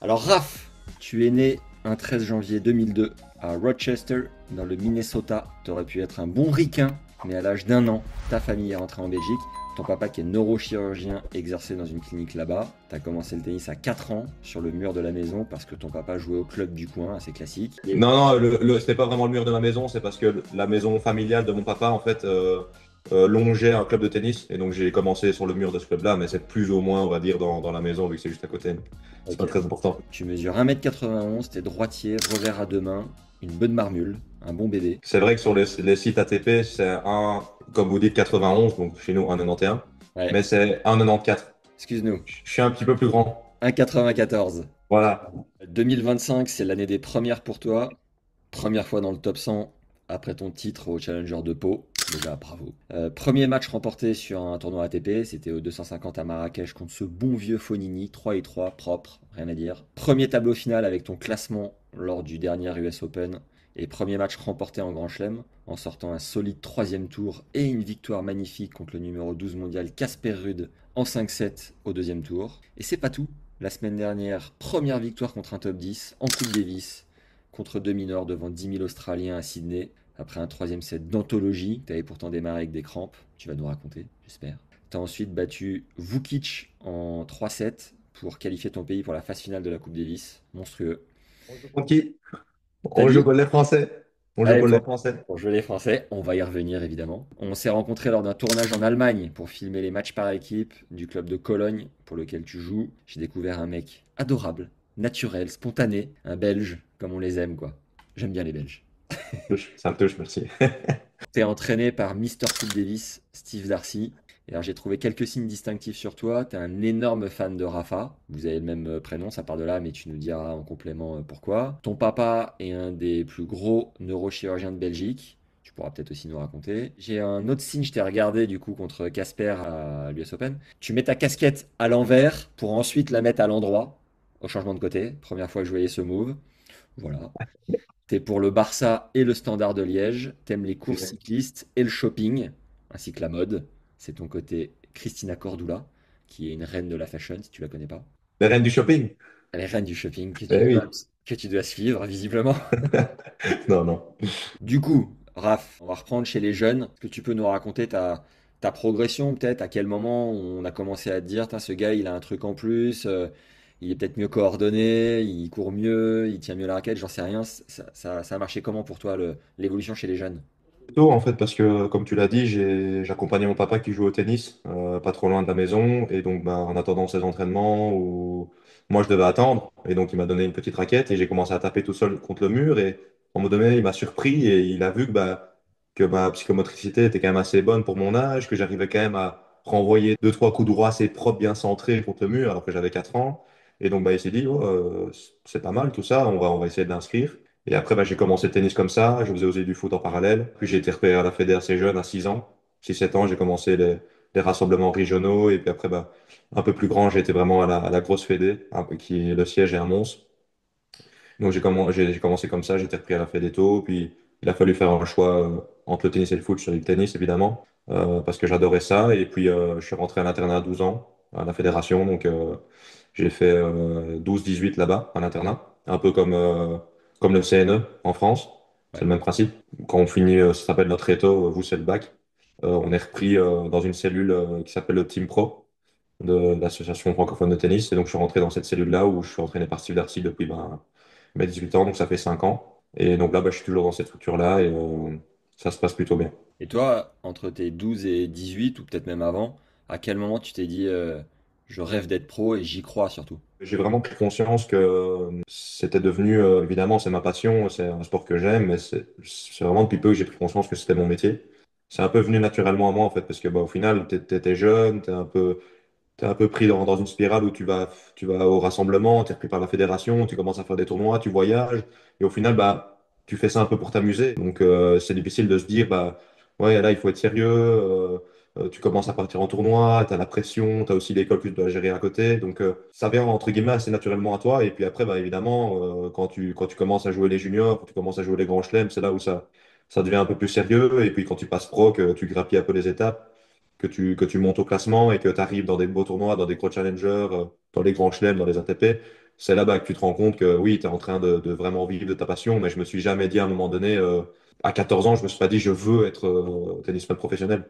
Alors Raph, tu es né un 13 janvier 2002 à Rochester, dans le Minnesota. Tu aurais pu être un bon ricain, mais à l'âge d'un an, ta famille est rentrée en Belgique. Ton papa, qui est neurochirurgien, exerçait dans une clinique là-bas. Tu as commencé le tennis à 4 ans sur le mur de la maison parce que ton papa jouait au club du coin, assez classique. Non, non, c'était pas vraiment le mur de ma maison, c'est parce que la maison familiale de mon papa, en fait, longeait un club de tennis. Et donc, j'ai commencé sur le mur de ce club-là, mais c'est plus ou moins, on va dire, dans la maison, vu que c'est juste à côté. C'est Ok. pas très important. Tu mesures 1,91 m, t'es droitier, revers à deux mains, une bonne marmule, un bon bébé. C'est vrai que sur les sites ATP, c'est un, comme vous dites, 91, donc chez nous, 1,91. Ouais, Mais c'est 1,94. excuse-nous, Je suis un petit peu plus grand. 1,94 m. Voilà. 2025, c'est l'année des premières pour toi. Première fois dans le top 100 après ton titre au Challenger de Pau. Déjà, bravo. Premier match remporté sur un tournoi ATP, c'était au 250 à Marrakech contre ce bon vieux Fonini, 3 et 3, propre, rien à dire. Premier tableau final avec ton classement lors du dernier US Open. Et premier match remporté en Grand Chelem, en sortant un solide troisième tour et une victoire magnifique contre le numéro 12 mondial Casper Ruud en 5-7 au deuxième tour. Et c'est pas tout. La semaine dernière, première victoire contre un top 10 en Coupe Davis contre deux mineurs devant 10 000 Australiens à Sydney. Après un troisième set d'anthologie, tu avais pourtant démarré avec des crampes, tu vas nous raconter, j'espère. Tu as ensuite battu Vukic en 3-7 pour qualifier ton pays pour la phase finale de la Coupe Davis. Monstrueux. On joue contre qui? T'as On joue dit? contre les Français. On joue Allez, contre les Français. pour jouer les Français, on va y revenir évidemment. On s'est rencontrés lors d'un tournage en Allemagne pour filmer les matchs par équipe du club de Cologne pour lequel tu joues. J'ai découvert un mec adorable, naturel, spontané, un Belge comme on les aime quoi. J'aime bien les Belges. Ça me touche, merci. T'es entraîné par Mister Coupe Davis, Steve Darcy. Et alors j'ai trouvé quelques signes distinctifs sur toi. T'es un énorme fan de Rafa. Vous avez le même prénom, ça part de là, mais tu nous diras en complément pourquoi. Ton papa est un des plus gros neurochirurgiens de Belgique. Tu pourras peut-être aussi nous raconter. J'ai un autre signe, je t'ai regardé du coup contre Casper à l'US Open. Tu mets ta casquette à l'envers pour ensuite la mettre à l'endroit, au changement de côté. Première fois que je voyais ce move. Voilà. T'es pour le Barça et le Standard de Liège. T'aimes les courses Exact. cyclistes et le shopping, ainsi que la mode. C'est ton côté Christina Cordula, qui est une reine de la fashion, si tu la connais pas. Les reines du shopping? Elle est reine du shopping Eh oui. que tu dois suivre, visiblement. Non, non. Du coup, Raph, on va reprendre chez les jeunes. Est-ce que tu peux nous raconter ta progression, peut-être? À quel moment on a commencé à te dire, ce gars, il a un truc en plus, il est peut-être mieux coordonné, il court mieux, il tient mieux la raquette, j'en sais rien. Ça a marché comment pour toi, l'évolution chez les jeunes? Plutôt, en fait, parce que, comme tu l'as dit, j'accompagnais mon papa qui joue au tennis, pas trop loin de la maison. Et donc, bah, en attendant ses entraînements, où moi, je devais attendre. Et donc, il m'a donné une petite raquette et j'ai commencé à taper tout seul contre le mur. Et à un moment donné, il m'a surpris et il a vu que ma psychomotricité était quand même assez bonne pour mon âge, que j'arrivais quand même à renvoyer deux, trois coups droits assez propres, bien centrés contre le mur, alors que j'avais 4 ans. Et donc, bah, il s'est dit, oh, c'est pas mal tout ça, on va essayer de l'inscrire. Et après, bah, j'ai commencé le tennis comme ça. Je faisais aussi du foot en parallèle. Puis j'ai été repéré à la Fédé assez jeune, à 6 ans. 6 7 ans, j'ai commencé les rassemblements régionaux. Et puis après, bah, un peu plus grand, j'ai été vraiment à la grosse Fédé, qui est le siège est à Mons. Donc j'ai commencé comme ça. J'ai été repris à la Fédé tôt. Puis il a fallu faire un choix entre le tennis et le foot. Sur le tennis, évidemment, parce que j'adorais ça. Et puis je suis rentré à l'internat à 12 ans, à la fédération. Donc j'ai fait 12 18 là-bas, à l'internat. Un peu comme le CNE en France. C'est Ouais. le même principe. Quand on finit, ça s'appelle notre réto, vous c'est le bac. On est repris dans une cellule qui s'appelle le Team Pro de l'Association francophone de tennis. Et donc je suis rentré dans cette cellule-là où je suis entraîné par Steve Darcy depuis mes 18 ans, donc ça fait 5 ans. Et donc là, bah, je suis toujours dans cette structure-là et ça se passe plutôt bien. Et toi, entre tes 12 et 18, ou peut-être même avant, à quel moment tu t'es dit, je rêve d'être pro et j'y crois surtout? J'ai vraiment pris conscience que c'était devenu, évidemment, c'est ma passion, c'est un sport que j'aime, mais c'est vraiment depuis peu que j'ai pris conscience que c'était mon métier. C'est un peu venu naturellement à moi, en fait, parce que bah, au final, t'étais jeune, t'es un peu pris dans une spirale où tu vas au rassemblement, t'es repris par la fédération, tu commences à faire des tournois, tu voyages, et au final, bah, tu fais ça un peu pour t'amuser. Donc, c'est difficile de se dire, bah, ouais, là, il faut être sérieux, tu commences à partir en tournoi, t'as la pression, t'as aussi l'école que tu dois gérer à côté. Donc, ça vient, entre guillemets, assez naturellement à toi. Et puis après, bah, évidemment, quand tu commences à jouer les juniors, quand tu commences à jouer les grands chelems, c'est là où ça devient un peu plus sérieux. Et puis, quand tu passes pro, que tu grappilles un peu les étapes, que tu montes au classement et que tu arrives dans des beaux tournois, dans des gros challengers, dans les grands chelems, dans les ATP, c'est là-bas que tu te rends compte que oui, tu es en train de vraiment vivre de ta passion, mais je me suis jamais dit à un moment donné, à 14 ans, je me suis pas dit je veux être tennisman professionnel.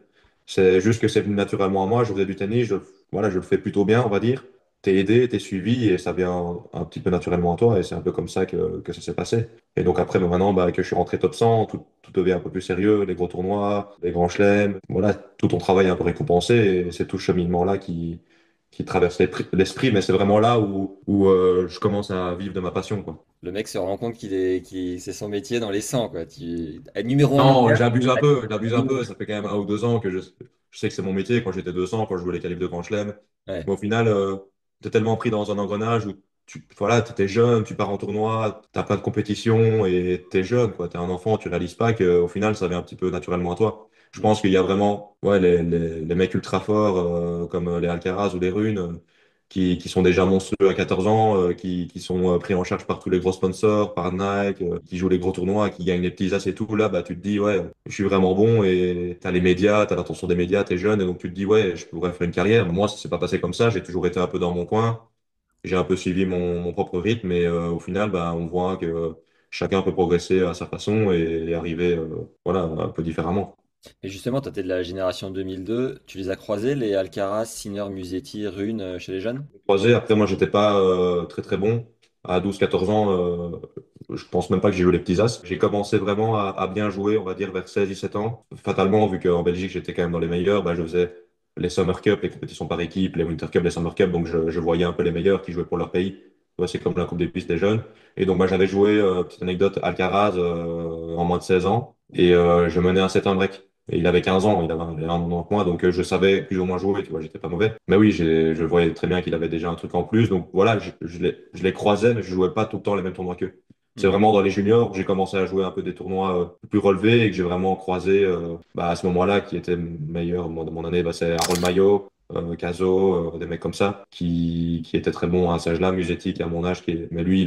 C'est juste que c'est venu naturellement à moi, je faisais du tennis, voilà, je le fais plutôt bien, on va dire. T'es aidé, t'es suivi et ça vient un petit peu naturellement à toi et c'est un peu comme ça que ça s'est passé. Et donc après, maintenant, bah, que je suis rentré top 100, tout devient un peu plus sérieux, les gros tournois, les grands chelems, voilà, tout ton travail est un peu récompensé et c'est tout ce cheminement-là qui traverse l'esprit, mais c'est vraiment là où je commence à vivre de ma passion, quoi. Le mec se rend compte c'est son métier dans les 100, quoi. Numéro un Non, mondial. j'abuse un peu. Ça fait quand même 1 ou 2 ans que je sais que c'est mon métier. Quand j'étais 200, quand je jouais les qualifs de Grand Chelem. Ouais. Mais au final, t'es tellement pris dans un engrenage où voilà, t'étais jeune, tu pars en tournoi, t'as plein de compétitions et t'es jeune, quoi. T'es un enfant, tu réalises pas qu'au final, ça vient un petit peu naturellement à toi. Je Mm. pense qu'il y a vraiment, ouais, les mecs ultra forts, comme les Alcaraz ou les Runes, qui sont déjà monstrueux à 14 ans, qui sont pris en charge par tous les gros sponsors, par Nike, qui jouent les gros tournois, qui gagnent les petits as et tout. Là, bah, tu te dis, ouais, je suis vraiment bon et t'as les médias, t'as l'attention des médias, t'es jeune et donc tu te dis, ouais, je pourrais faire une carrière. Moi, ça s'est pas passé comme ça. J'ai toujours été un peu dans mon coin. J'ai un peu suivi mon propre rythme et au final, bah, on voit que chacun peut progresser à sa façon et arriver, voilà, un peu différemment. Et justement, toi, t'es de la génération 2002. Tu les as croisés, les Alcaraz, Sinner, Musetti, Rune, chez les jeunes? Croisé. Après, moi, j'étais pas très très bon. À 12 14 ans, je pense même pas que j'ai joué les petits as. J'ai commencé vraiment à bien jouer, on va dire, vers 16 17 ans. Fatalement, vu qu'en Belgique, j'étais quand même dans les meilleurs, bah, je faisais les Summer Cup, les compétitions par équipe, les Winter Cup, les Summer Cup. Donc, je voyais un peu les meilleurs qui jouaient pour leur pays. Ouais, c'est comme la Coupe des Pistes des jeunes. Et donc, bah, j'avais joué, petite anecdote, Alcaraz en moins de 16 ans. Et je menais un 7-1 break. Et il avait 15 ans, il avait un an de moins, donc je savais plus ou moins jouer, tu vois, j'étais pas mauvais. Mais oui, je voyais très bien qu'il avait déjà un truc en plus, donc voilà, je les croisais, mais je jouais pas tout le temps les mêmes tournois qu'eux. C'est Hmm. vraiment dans les juniors que j'ai commencé à jouer un peu des tournois plus relevés et que j'ai vraiment croisé bah, à ce moment-là qui était meilleur moi, de mon année, bah, c'est Harold Maillot, Cazot, des mecs comme ça, qui étaient très bons à cet âge-là, Musetti qui est à mon âge, mais lui,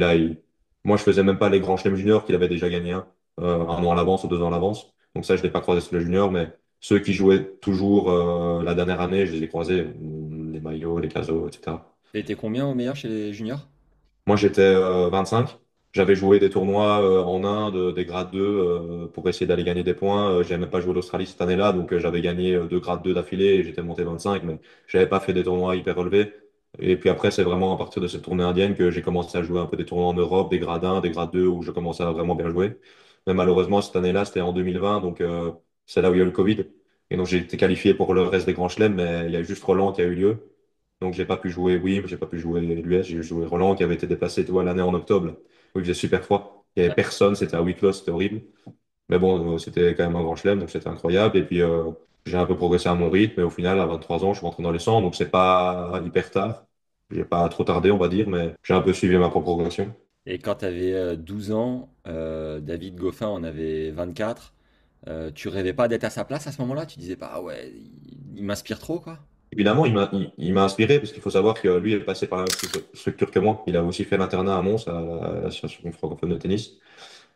moi je faisais même pas les grands chelems juniors qu'il avait déjà gagné un an à l'avance ou 2 ans à l'avance. Donc ça, je l'ai pas croisé sur les juniors, mais ceux qui jouaient toujours la dernière année, je les ai croisés, les Maillots, les Cazot, etc. T'étais combien au meilleur chez les juniors? Moi, j'étais 25. J'avais joué des tournois en Inde, des grades 2 pour essayer d'aller gagner des points. J'ai même pas joué l'Australie cette année-là, donc j'avais gagné 2 grades 2 d'affilée et j'étais monté 25, mais j'avais pas fait des tournois hyper relevés. Et puis après, c'est vraiment à partir de cette tournée indienne que j'ai commencé à jouer un peu des tournois en Europe, des grades 1, des grades 2, où je commençais à vraiment bien jouer. Mais malheureusement, cette année-là, c'était en 2020, donc c'est là où il y a eu le Covid. Et donc j'ai été qualifié pour le reste des grands chelems, mais il y a juste Roland qui a eu lieu. Donc j'ai pas pu jouer Wim, j'ai pas pu jouer l'US, j'ai joué Roland qui avait été déplacé, tu vois, l'année en octobre, où il faisait super froid. Il y avait personne, c'était à huis clos, c'était horrible. Mais bon, c'était quand même un grand chelem, donc c'était incroyable. Et puis j'ai un peu progressé à mon rythme, et au final, à 23 ans, je suis rentré dans les 100, donc c'est pas hyper tard. J'ai pas trop tardé, on va dire, mais j'ai un peu suivi ma propre progression. Et quand tu avais 12 ans, David Goffin en avait 24. Tu rêvais pas d'être à sa place à ce moment-là? Tu disais pas, ah ouais, il m'inspire trop, quoi. Évidemment, il m'a inspiré, parce qu'il faut savoir que lui est passé par la même structure que moi. Il a aussi fait l'internat à Mons, à l'association francophone de tennis.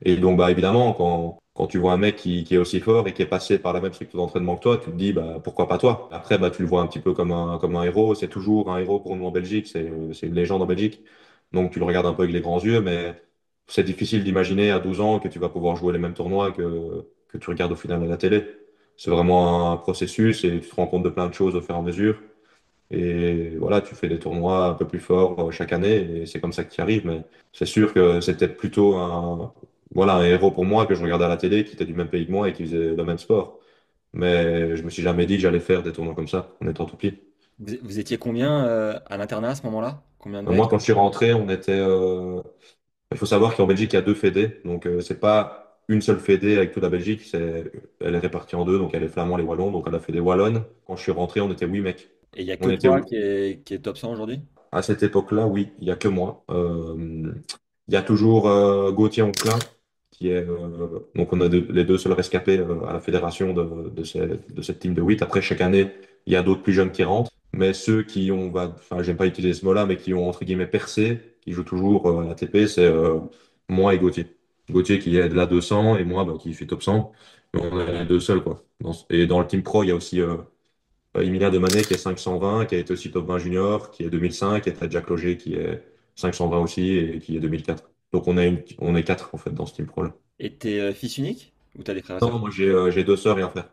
Et donc, bah, évidemment, quand tu vois un mec qui est aussi fort et qui est passé par la même structure d'entraînement que toi, tu te dis, bah, pourquoi pas toi? Après, bah, tu le vois un petit peu comme un héros. C'est toujours un héros pour nous en Belgique. C'est une légende en Belgique. Donc, tu le regardes un peu avec les grands yeux, mais c'est difficile d'imaginer à 12 ans que tu vas pouvoir jouer les mêmes tournois que tu regardes au final à la télé. C'est vraiment un processus et tu te rends compte de plein de choses au fur et à mesure. Et voilà, tu fais des tournois un peu plus forts chaque année et c'est comme ça que tu y arrives. Mais c'est sûr que c'était plutôt voilà, un héros pour moi que je regardais à la télé, qui était du même pays que moi et qui faisait le même sport. Mais je me suis jamais dit que j'allais faire des tournois comme ça en étant tout petit. Vous étiez combien à l'internat à ce moment-là? Combien de Moi, mecs? quand je suis rentré, on était. Il faut savoir qu'en Belgique, il y a deux fédés. Donc, c'est pas une seule fédé avec toute la Belgique. Elle est répartie en deux. Donc, elle est flamand, les wallons. Donc, à la fédé wallonne, quand je suis rentré, on était 8 mecs. Et il y a que On était toi qui est top 100 aujourd'hui? À cette époque-là, oui, il n'y a que moi. Il y a toujours Gauthier Oncelin, qui est donc on a les deux seuls rescapés à la fédération de cette team de 8. Après, chaque année, il y a d'autres plus jeunes qui rentrent. Mais ceux qui ont, enfin, j'aime pas utiliser ce mot-là, mais qui ont entre guillemets percé, qui jouent toujours à l'ATP, c'est moi et Gauthier. Gauthier qui est de la 200 et moi bah, qui suis top 100. Mais on est les deux seuls, quoi. Et dans le team pro, il y a aussi Emilia Demanet qui est 520, qui a été aussi top 20 junior, qui est 2005, et t'as Jack Loger qui est 520 aussi et qui est 2004. Donc on est quatre en fait dans ce team pro là. Et t'es fils unique? Ou t'as des frères et Non, sœurs? moi j'ai deux sœurs et un frère.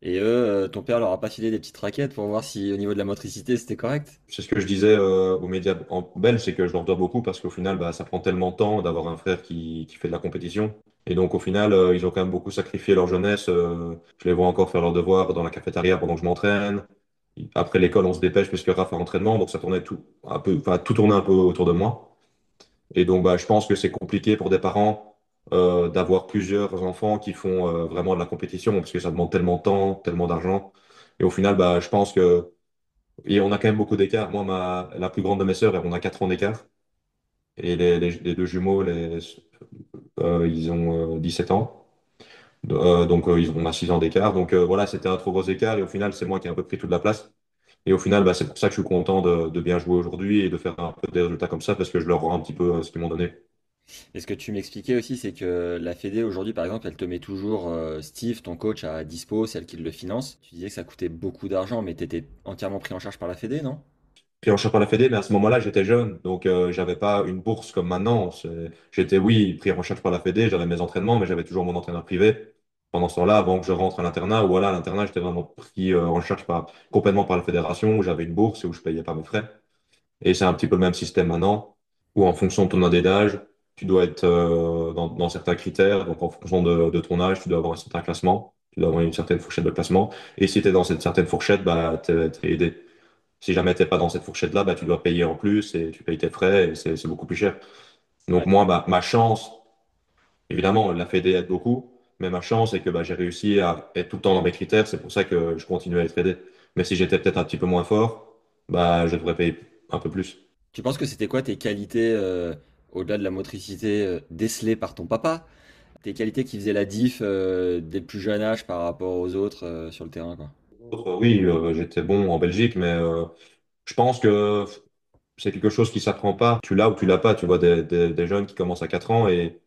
Et eux, ton père leur a pas filé des petites raquettes pour voir si au niveau de la motricité c'était correct? C'est ce que je disais aux médias belges, c'est que je leur dois beaucoup parce qu'au final, bah, ça prend tellement de temps d'avoir un frère qui fait de la compétition. Et donc au final, ils ont quand même beaucoup sacrifié leur jeunesse. Je les vois encore faire leurs devoirs dans la cafétéria pendant que je m'entraîne. Après l'école, on se dépêche puisque Raph a entraînement, donc ça tournait tout un peu, enfin tout tournait un peu autour de moi. Et donc bah, je pense que c'est compliqué pour des parents d'avoir plusieurs enfants qui font vraiment de la compétition parce que ça demande tellement de temps, tellement d'argent. Et au final, bah, je pense que et on a quand même beaucoup d'écart. Moi, la plus grande de mes sœurs, on a 4 ans d'écart. Et les deux jumeaux, ils ont 17 ans. Donc, on a 6 ans d'écart. Donc, voilà, c'était un trop gros écart. Et au final, c'est moi qui ai un peu pris toute la place. Et au final, bah, c'est pour ça que je suis content de bien jouer aujourd'hui et de faire un peu des résultats comme ça parce que je leur rends un petit peu ce qu'ils m'ont donné. Et ce que tu m'expliquais aussi, c'est que la Fédé aujourd'hui, par exemple, elle te met toujours Steve, ton coach, à dispo, celle qui le finance. Tu disais que ça coûtait beaucoup d'argent, mais t'étais entièrement pris en charge par la Fédé, non? Puis en championnat fédé, mais à ce moment-là, j'étais jeune, donc j'avais pas une bourse comme maintenant. J'étais, oui, pris en charge par la fédé, j'avais mes entraînements, mais j'avais toujours mon entraîneur privé. Pendant ce temps-là, avant que je rentre à l'internat, ou voilà, à l'internat, j'étais vraiment pris en charge complètement par la fédération, où j'avais une bourse et où je payais pas mes frais. Et c'est un petit peu le même système maintenant, où en fonction de ton année d'âge, tu dois être dans certains critères. Donc en fonction de ton âge, tu dois avoir un certain classement, tu dois avoir une certaine fourchette de classement. Et si tu es dans cette certaine fourchette, bah, t'es aidé. Si jamais t'es pas dans cette fourchette-là, bah, tu dois payer en plus et tu payes tes frais et c'est beaucoup plus cher. Donc Ouais. moi, bah, ma chance, évidemment, la Fédé aide beaucoup, mais ma chance, c'est que bah, j'ai réussi à être tout le temps dans mes critères. C'est pour ça que je continue à être aidé. Mais si j'étais peut-être un petit peu moins fort, bah, je devrais payer un peu plus. Tu penses que c'était quoi tes qualités, au-delà de la motricité décelée par ton papa? Tes qualités qui faisaient la diff dès le plus jeune âge par rapport aux autres sur le terrain, quoi. Oui, j'étais bon en Belgique, mais je pense que c'est quelque chose qui s'apprend pas. Tu l'as ou tu l'as pas. Tu vois des jeunes qui commencent à 4 ans et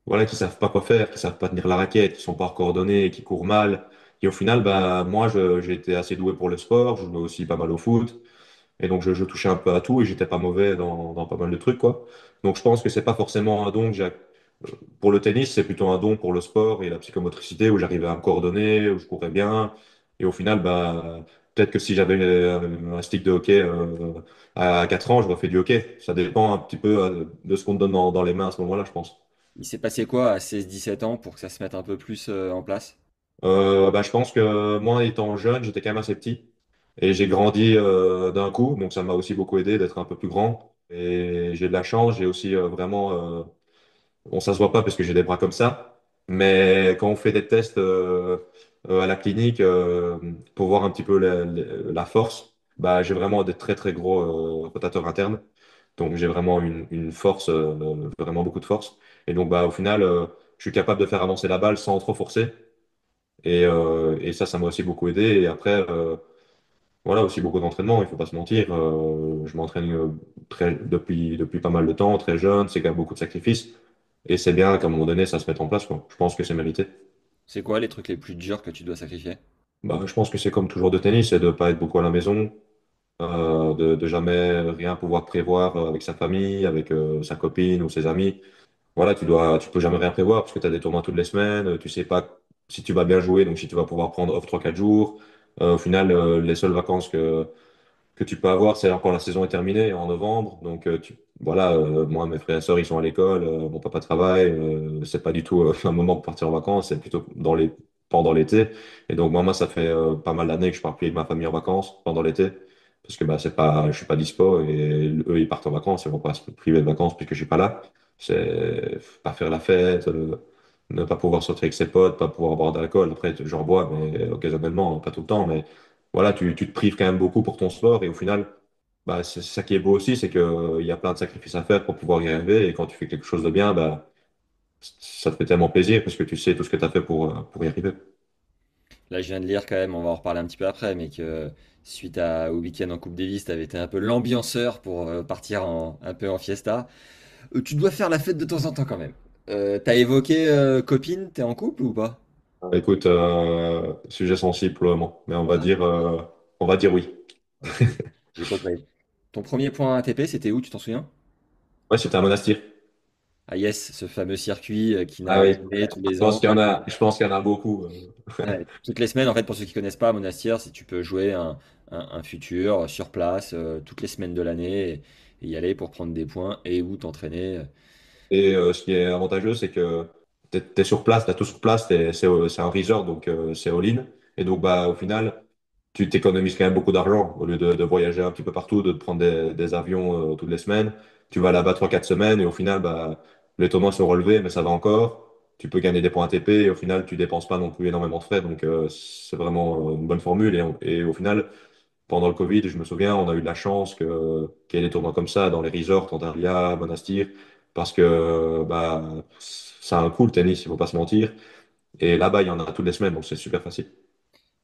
voilà, qui savent pas quoi faire, qui savent pas tenir la raquette, qui sont pas coordonnés, qui courent mal. Et au final, bah, moi, j'ai été assez doué pour le sport, je jouais aussi pas mal au foot. Et donc, je touchais un peu à tout et j'étais pas mauvais dans pas mal de trucs, quoi. Donc, je pense que c'est pas forcément un don que j'ai. Pour le tennis, c'est plutôt un don pour le sport et la psychomotricité où j'arrivais à me coordonner, où je courais bien. Et au final, bah, peut-être que si j'avais un stick de hockey à 4 ans, j'aurais fait du hockey. Ça dépend un petit peu de ce qu'on te donne dans les mains à ce moment-là, je pense. Il s'est passé quoi à 16-17 ans pour que ça se mette un peu plus en place? Bah, je pense que moi, étant jeune, j'étais quand même assez petit. Et j'ai grandi d'un coup, donc ça m'a aussi beaucoup aidé d'être un peu plus grand. Et j'ai de la chance, j'ai aussi vraiment... bon, ça se voit pas parce que j'ai des bras comme ça, mais quand on fait des tests à la clinique pour voir un petit peu la force, bah, j'ai vraiment des très très gros rotateurs internes. Donc j'ai vraiment une force, vraiment beaucoup de force. Et donc bah, au final, je suis capable de faire avancer la balle sans trop forcer. Et ça, ça m'a aussi beaucoup aidé. Et après, voilà, aussi beaucoup d'entraînement, il faut pas se mentir. Je m'entraîne depuis pas mal de temps, très jeune, c'est quand même beaucoup de sacrifices. Et c'est bien qu'à un moment donné, ça se mette en place, quoi. Je pense que c'est mérité. C'est quoi les trucs les plus durs que tu dois sacrifier? Bah, je pense que c'est comme toujours de tennis, c'est de pas être beaucoup à la maison, de jamais rien pouvoir prévoir avec sa famille, avec sa copine ou ses amis. Voilà, tu peux jamais rien prévoir parce que tu as des tournois toutes les semaines, tu sais pas si tu vas bien jouer, donc si tu vas pouvoir prendre off 3 4 jours. Au final, les seules vacances que tu peux avoir, c'est quand la saison est terminée en novembre. Donc voilà, moi, mes frères et sœurs, ils sont à l'école, mon papa travaille, c'est pas du tout un moment pour partir en vacances, c'est plutôt pendant l'été. Et donc moi, ça fait pas mal d'années que je pars plus avec ma famille en vacances pendant l'été. Parce que bah, je suis pas dispo et eux, ils partent en vacances, ils vont pas se priver de vacances puisque je suis pas là. C'est pas faire la fête, ne pas pouvoir sortir avec ses potes, pas pouvoir boire d'alcool. Après, j'en bois, mais occasionnellement, pas tout le temps. Mais voilà, tu te prives quand même beaucoup pour ton sport et au final, bah, c'est ça qui est beau aussi, c'est qu'il y a plein de sacrifices à faire pour pouvoir y arriver et quand tu fais quelque chose de bien, bah, ça te fait tellement plaisir parce que tu sais tout ce que tu as fait pour y arriver. Là, je viens de lire quand même, on va en reparler un petit peu après, mais que suite au week-end en Coupe Davis, tu avais été un peu l'ambianceur pour partir un peu en fiesta. Tu dois faire la fête de temps en temps quand même. T'as évoqué copine, t'es en couple ou pas? Écoute, sujet sensible pour le moment, mais Ah, on va dire oui. ok, j'ai compris. Ton premier point ATP, c'était où, tu t'en souviens? Ouais, c'était un monastir. Ah yes, ce fameux circuit qui Ah n'a oui. jamais tous les Je pense ans. qu'il y en a, je pense qu'il y en a beaucoup. Ouais, toutes les semaines, en fait, pour ceux qui connaissent pas, à Monastir, si tu peux jouer un futur sur place toutes les semaines de l'année et y aller pour prendre des points et ou t'entraîner. Et ce qui est avantageux, c'est que t'es sur place, t'as tout sur place, c'est un resort, donc c'est all-in. Et donc, bah, au final, tu t'économises quand même beaucoup d'argent au lieu de voyager un petit peu partout, de te prendre des avions toutes les semaines. Tu vas là-bas 3 4 semaines et au final, bah, les tournois sont relevés, mais ça va encore. Tu peux gagner des points ATP et au final, tu dépenses pas non plus énormément de frais. Donc, c'est vraiment une bonne formule. Et au final, pendant le Covid, je me souviens, on a eu de la chance qu'il y ait des tournois comme ça dans les resorts, Antalya, Monastir, parce que bah, c'est un cool tennis, il faut pas se mentir. Et là-bas, il y en a toutes les semaines, donc c'est super facile.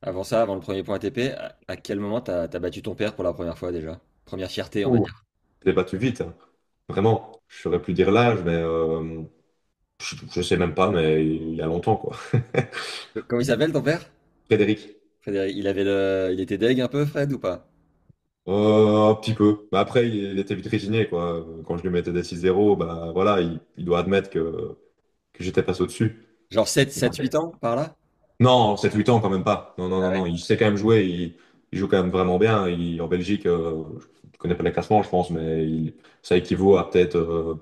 Avant ça, avant le premier point ATP, à quel moment t'as battu ton père pour la première fois déjà? Première fierté, on va Ouh. dire. Je l'ai battu vite, hein. Vraiment. Je saurais plus dire l'âge, mais je sais même pas, mais il y a longtemps, quoi. Comment il s'appelle ton père? Frédéric. Frédéric. Il était deg un peu, Fred, ou pas? Un petit peu. Mais après, il était vite résigné, quoi. Quand je lui mettais des 6-0, bah voilà, il doit admettre que j'étais passé au-dessus. Genre 7 8 ans par là? Non, 7 8 ans quand même pas. Non, non, Ah non, non. ouais. Il sait quand même jouer. Il joue quand même vraiment bien. En Belgique, je connais pas les classements, je pense, mais ça équivaut à peut-être.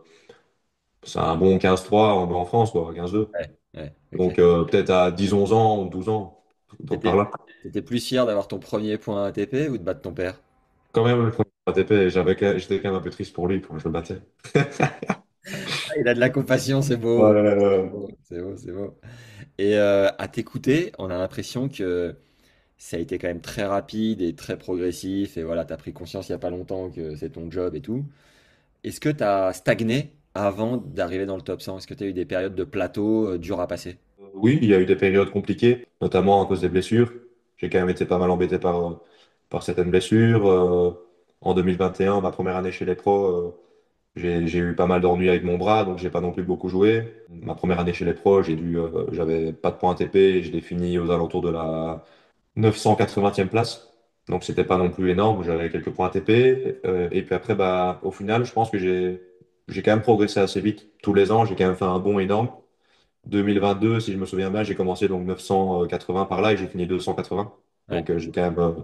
C'est un bon 15-3 en France, quoi, 15-2. Ouais, ouais, ok. Donc peut-être à 10 11 ans ou 12 ans, donc par T'étais, là. t'étais plus fier d'avoir ton premier point ATP ou de battre ton père? Quand même, le premier ATP, j'étais quand même un peu triste pour lui quand je le battais. Ah, il a de la compassion, c'est beau. Ouais, C'est beau, c'est beau. Et à t'écouter, on a l'impression que ça a été quand même très rapide et très progressif. Et voilà, tu as pris conscience il n'y a pas longtemps que c'est ton job et tout. Est-ce que tu as stagné avant d'arriver dans le top 100? Est-ce que tu as eu des périodes de plateau dures à passer? oui, il y a eu des périodes compliquées, notamment à cause des blessures. J'ai quand même été pas mal embêté par certaines blessures. En 2021, ma première année chez les pros, j'ai eu pas mal d'ennuis avec mon bras, donc j'ai pas non plus beaucoup joué. Ma première année chez les pros, j'avais pas de points ATP et je l'ai fini aux alentours de la 980e place. Donc c'était pas non plus énorme, j'avais quelques points ATP. Et puis après, bah, au final, je pense que j'ai quand même progressé assez vite. Tous les ans, j'ai quand même fait un bond énorme. 2022, si je me souviens bien, j'ai commencé donc 980 par là et j'ai fini 280. Ouais. Donc j'ai quand même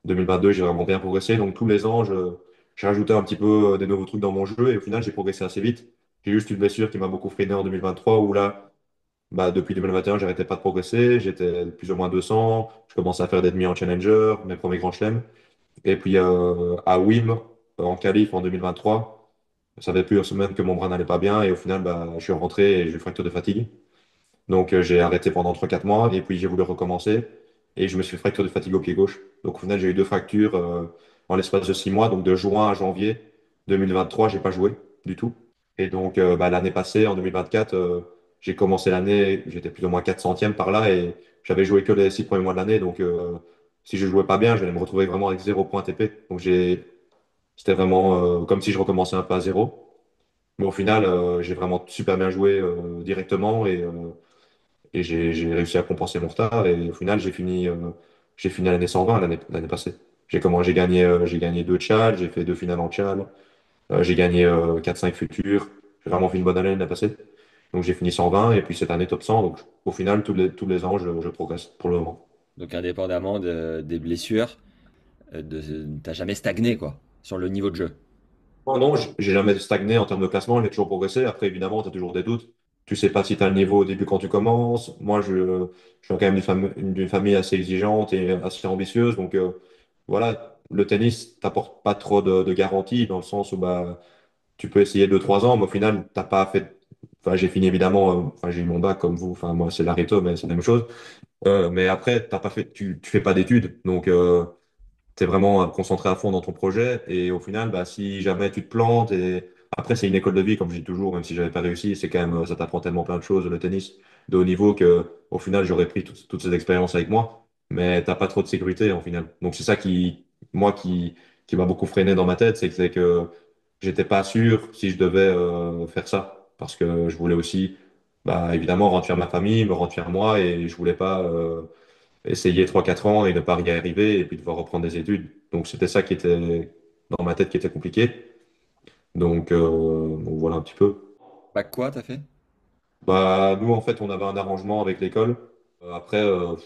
2022, j'ai vraiment bien progressé. Donc tous les ans, j'ai rajouté un petit peu des nouveaux trucs dans mon jeu et au final, j'ai progressé assez vite. J'ai juste une blessure qui m'a beaucoup freiné en 2023 où là, bah, depuis 2021, j'arrêtais pas de progresser. J'étais plus ou moins 200. Je commençais à faire des demi en challenger, mes premiers grands chelems. Et puis à WIM, en qualif en 2023, ça savais plus une semaine que mon bras n'allait pas bien et au final, bah, je suis rentré et j'ai eu fracture de fatigue. Donc j'ai arrêté pendant 3 4 mois et puis j'ai voulu recommencer et je me suis fait fracture de fatigue au pied gauche. Donc au final j'ai eu deux fractures en l'espace de 6 mois, donc de juin à janvier 2023 j'ai pas joué du tout. Et donc bah, l'année passée, en 2024, j'ai commencé l'année, j'étais plus ou moins 400e par là et j'avais joué que les 6 premiers mois de l'année. Donc si je jouais pas bien, j'allais me retrouver vraiment avec 0 point TP. Donc c'était vraiment comme si je recommençais un peu à zéro. Mais au final, j'ai vraiment super bien joué directement et j'ai réussi à compenser mon retard. Et au final, j'ai fini l'année 120 l'année passée. J'ai gagné deux tchals, j'ai fait deux finales en tchal, j'ai gagné 4-5 futurs. J'ai vraiment fait une bonne année l'année passée. Donc j'ai fini 120 et puis cette année top 100. Donc au final, tous les ans, je progresse pour le moment. Donc indépendamment des blessures, t'as jamais stagné quoi, sur le niveau de jeu. Non, non, j'ai jamais stagné en termes de classement, j'ai toujours progressé. Après, évidemment, tu as toujours des doutes. Tu sais pas si tu as le niveau au début quand tu commences. Moi, je suis quand même d'une famille assez exigeante et assez ambitieuse. Donc, voilà, le tennis t'apporte pas trop de garanties dans le sens où bah, tu peux essayer 2 3 ans, mais au final, t'as pas fait. Enfin, j'ai fini évidemment, enfin, j'ai eu mon bac comme vous. Enfin, moi, c'est l'ARETO, mais c'est la même chose. Mais après, t'as pas fait, tu fais pas d'études. Donc, tu es vraiment concentré à fond dans ton projet. Et au final, bah, si jamais tu te plantes, et après, c'est une école de vie, comme je dis toujours, même si j'avais pas réussi, c'est quand même, ça t'apprend tellement plein de choses, le tennis, de haut niveau, que au final, j'aurais pris toutes ces expériences avec moi. Mais t'as pas trop de sécurité, en final. Donc, c'est ça moi, qui m'a beaucoup freiné dans ma tête, c'est que j'étais pas sûr si je devais faire ça. Parce que je voulais aussi, bah, évidemment, rendre fier ma famille, me rendre fier moi, et je voulais pas, essayer 3 4 ans et ne pas y arriver et puis devoir reprendre des études. Donc c'était ça qui était dans ma tête qui était compliqué. Donc voilà un petit peu. Bac quoi, t'as fait? Bah, nous, en fait, on avait un arrangement avec l'école. Après,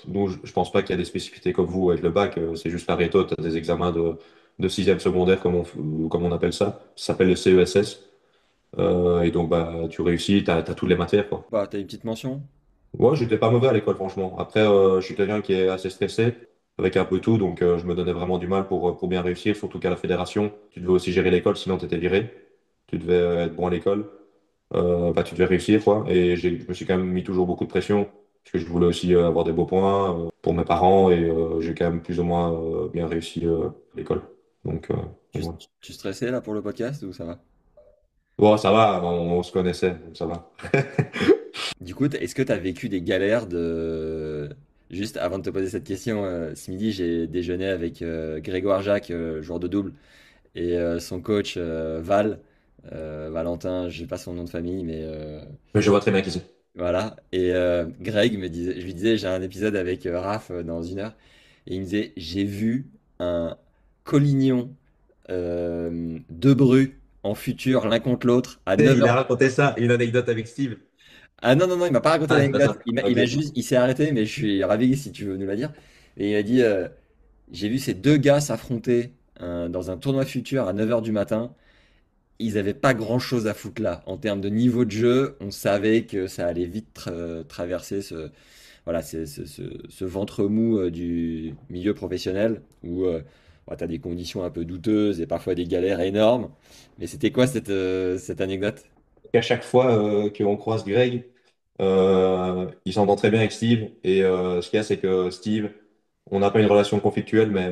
nous, je pense pas qu'il y a des spécificités comme vous avec le bac. C'est juste la réto, tu as des examens de sixième secondaire, comme on appelle ça. Ça s'appelle le CESS. Et donc, bah, tu réussis, tu as toutes les matières, quoi. Bah, t'as une petite mention? Ouais, j'étais pas mauvais à l'école, franchement. Après, je suis quelqu'un qui est assez stressé avec un peu tout, donc je me donnais vraiment du mal pour bien réussir, surtout qu'à la fédération, tu devais aussi gérer l'école, sinon tu étais viré. Tu devais être bon à l'école. Bah, tu devais réussir, quoi. Et je me suis quand même mis toujours beaucoup de pression, parce que je voulais aussi avoir des beaux points pour mes parents, et j'ai quand même plus ou moins bien réussi à l'école. Donc, Tu, voilà. tu stressais là pour le podcast ou ça va? Bon, ça va, on se connaissait, donc ça va. Du coup, est-ce que tu as vécu des galères de... Juste avant de te poser cette question, ce midi, j'ai déjeuné avec Grégoire Jacques, joueur de double, et son coach Valentin, je sais pas son nom de famille, mais Mais je vois très bien qui c'est. voilà. Et Greg me disait, je lui disais, j'ai un épisode avec Raph dans 1 heure, et il me disait, j'ai vu un Collignon De Bru en futur l'un contre l'autre à Et 9 il a heures. raconté ça, une anecdote avec Steve. Ah non, non, non, il m'a pas raconté Ah, c'est pas l'anecdote. ça. Il m'a Ok. juste, il s'est arrêté, mais je suis ravi si tu veux nous la dire. Et il m'a dit, j'ai vu ces deux gars s'affronter dans un tournoi futur à 9 heures du matin. Ils avaient pas grand-chose à foutre là. En termes de niveau de jeu, on savait que ça allait vite traverser voilà, ce ventre mou du milieu professionnel où tu as des conditions un peu douteuses et parfois des galères énormes. Mais c'était quoi cette anecdote? À chaque fois qu'on croise Greg, il s'entend très bien avec Steve. Et ce qu'il y a, c'est que Steve, on n'a pas une relation conflictuelle, mais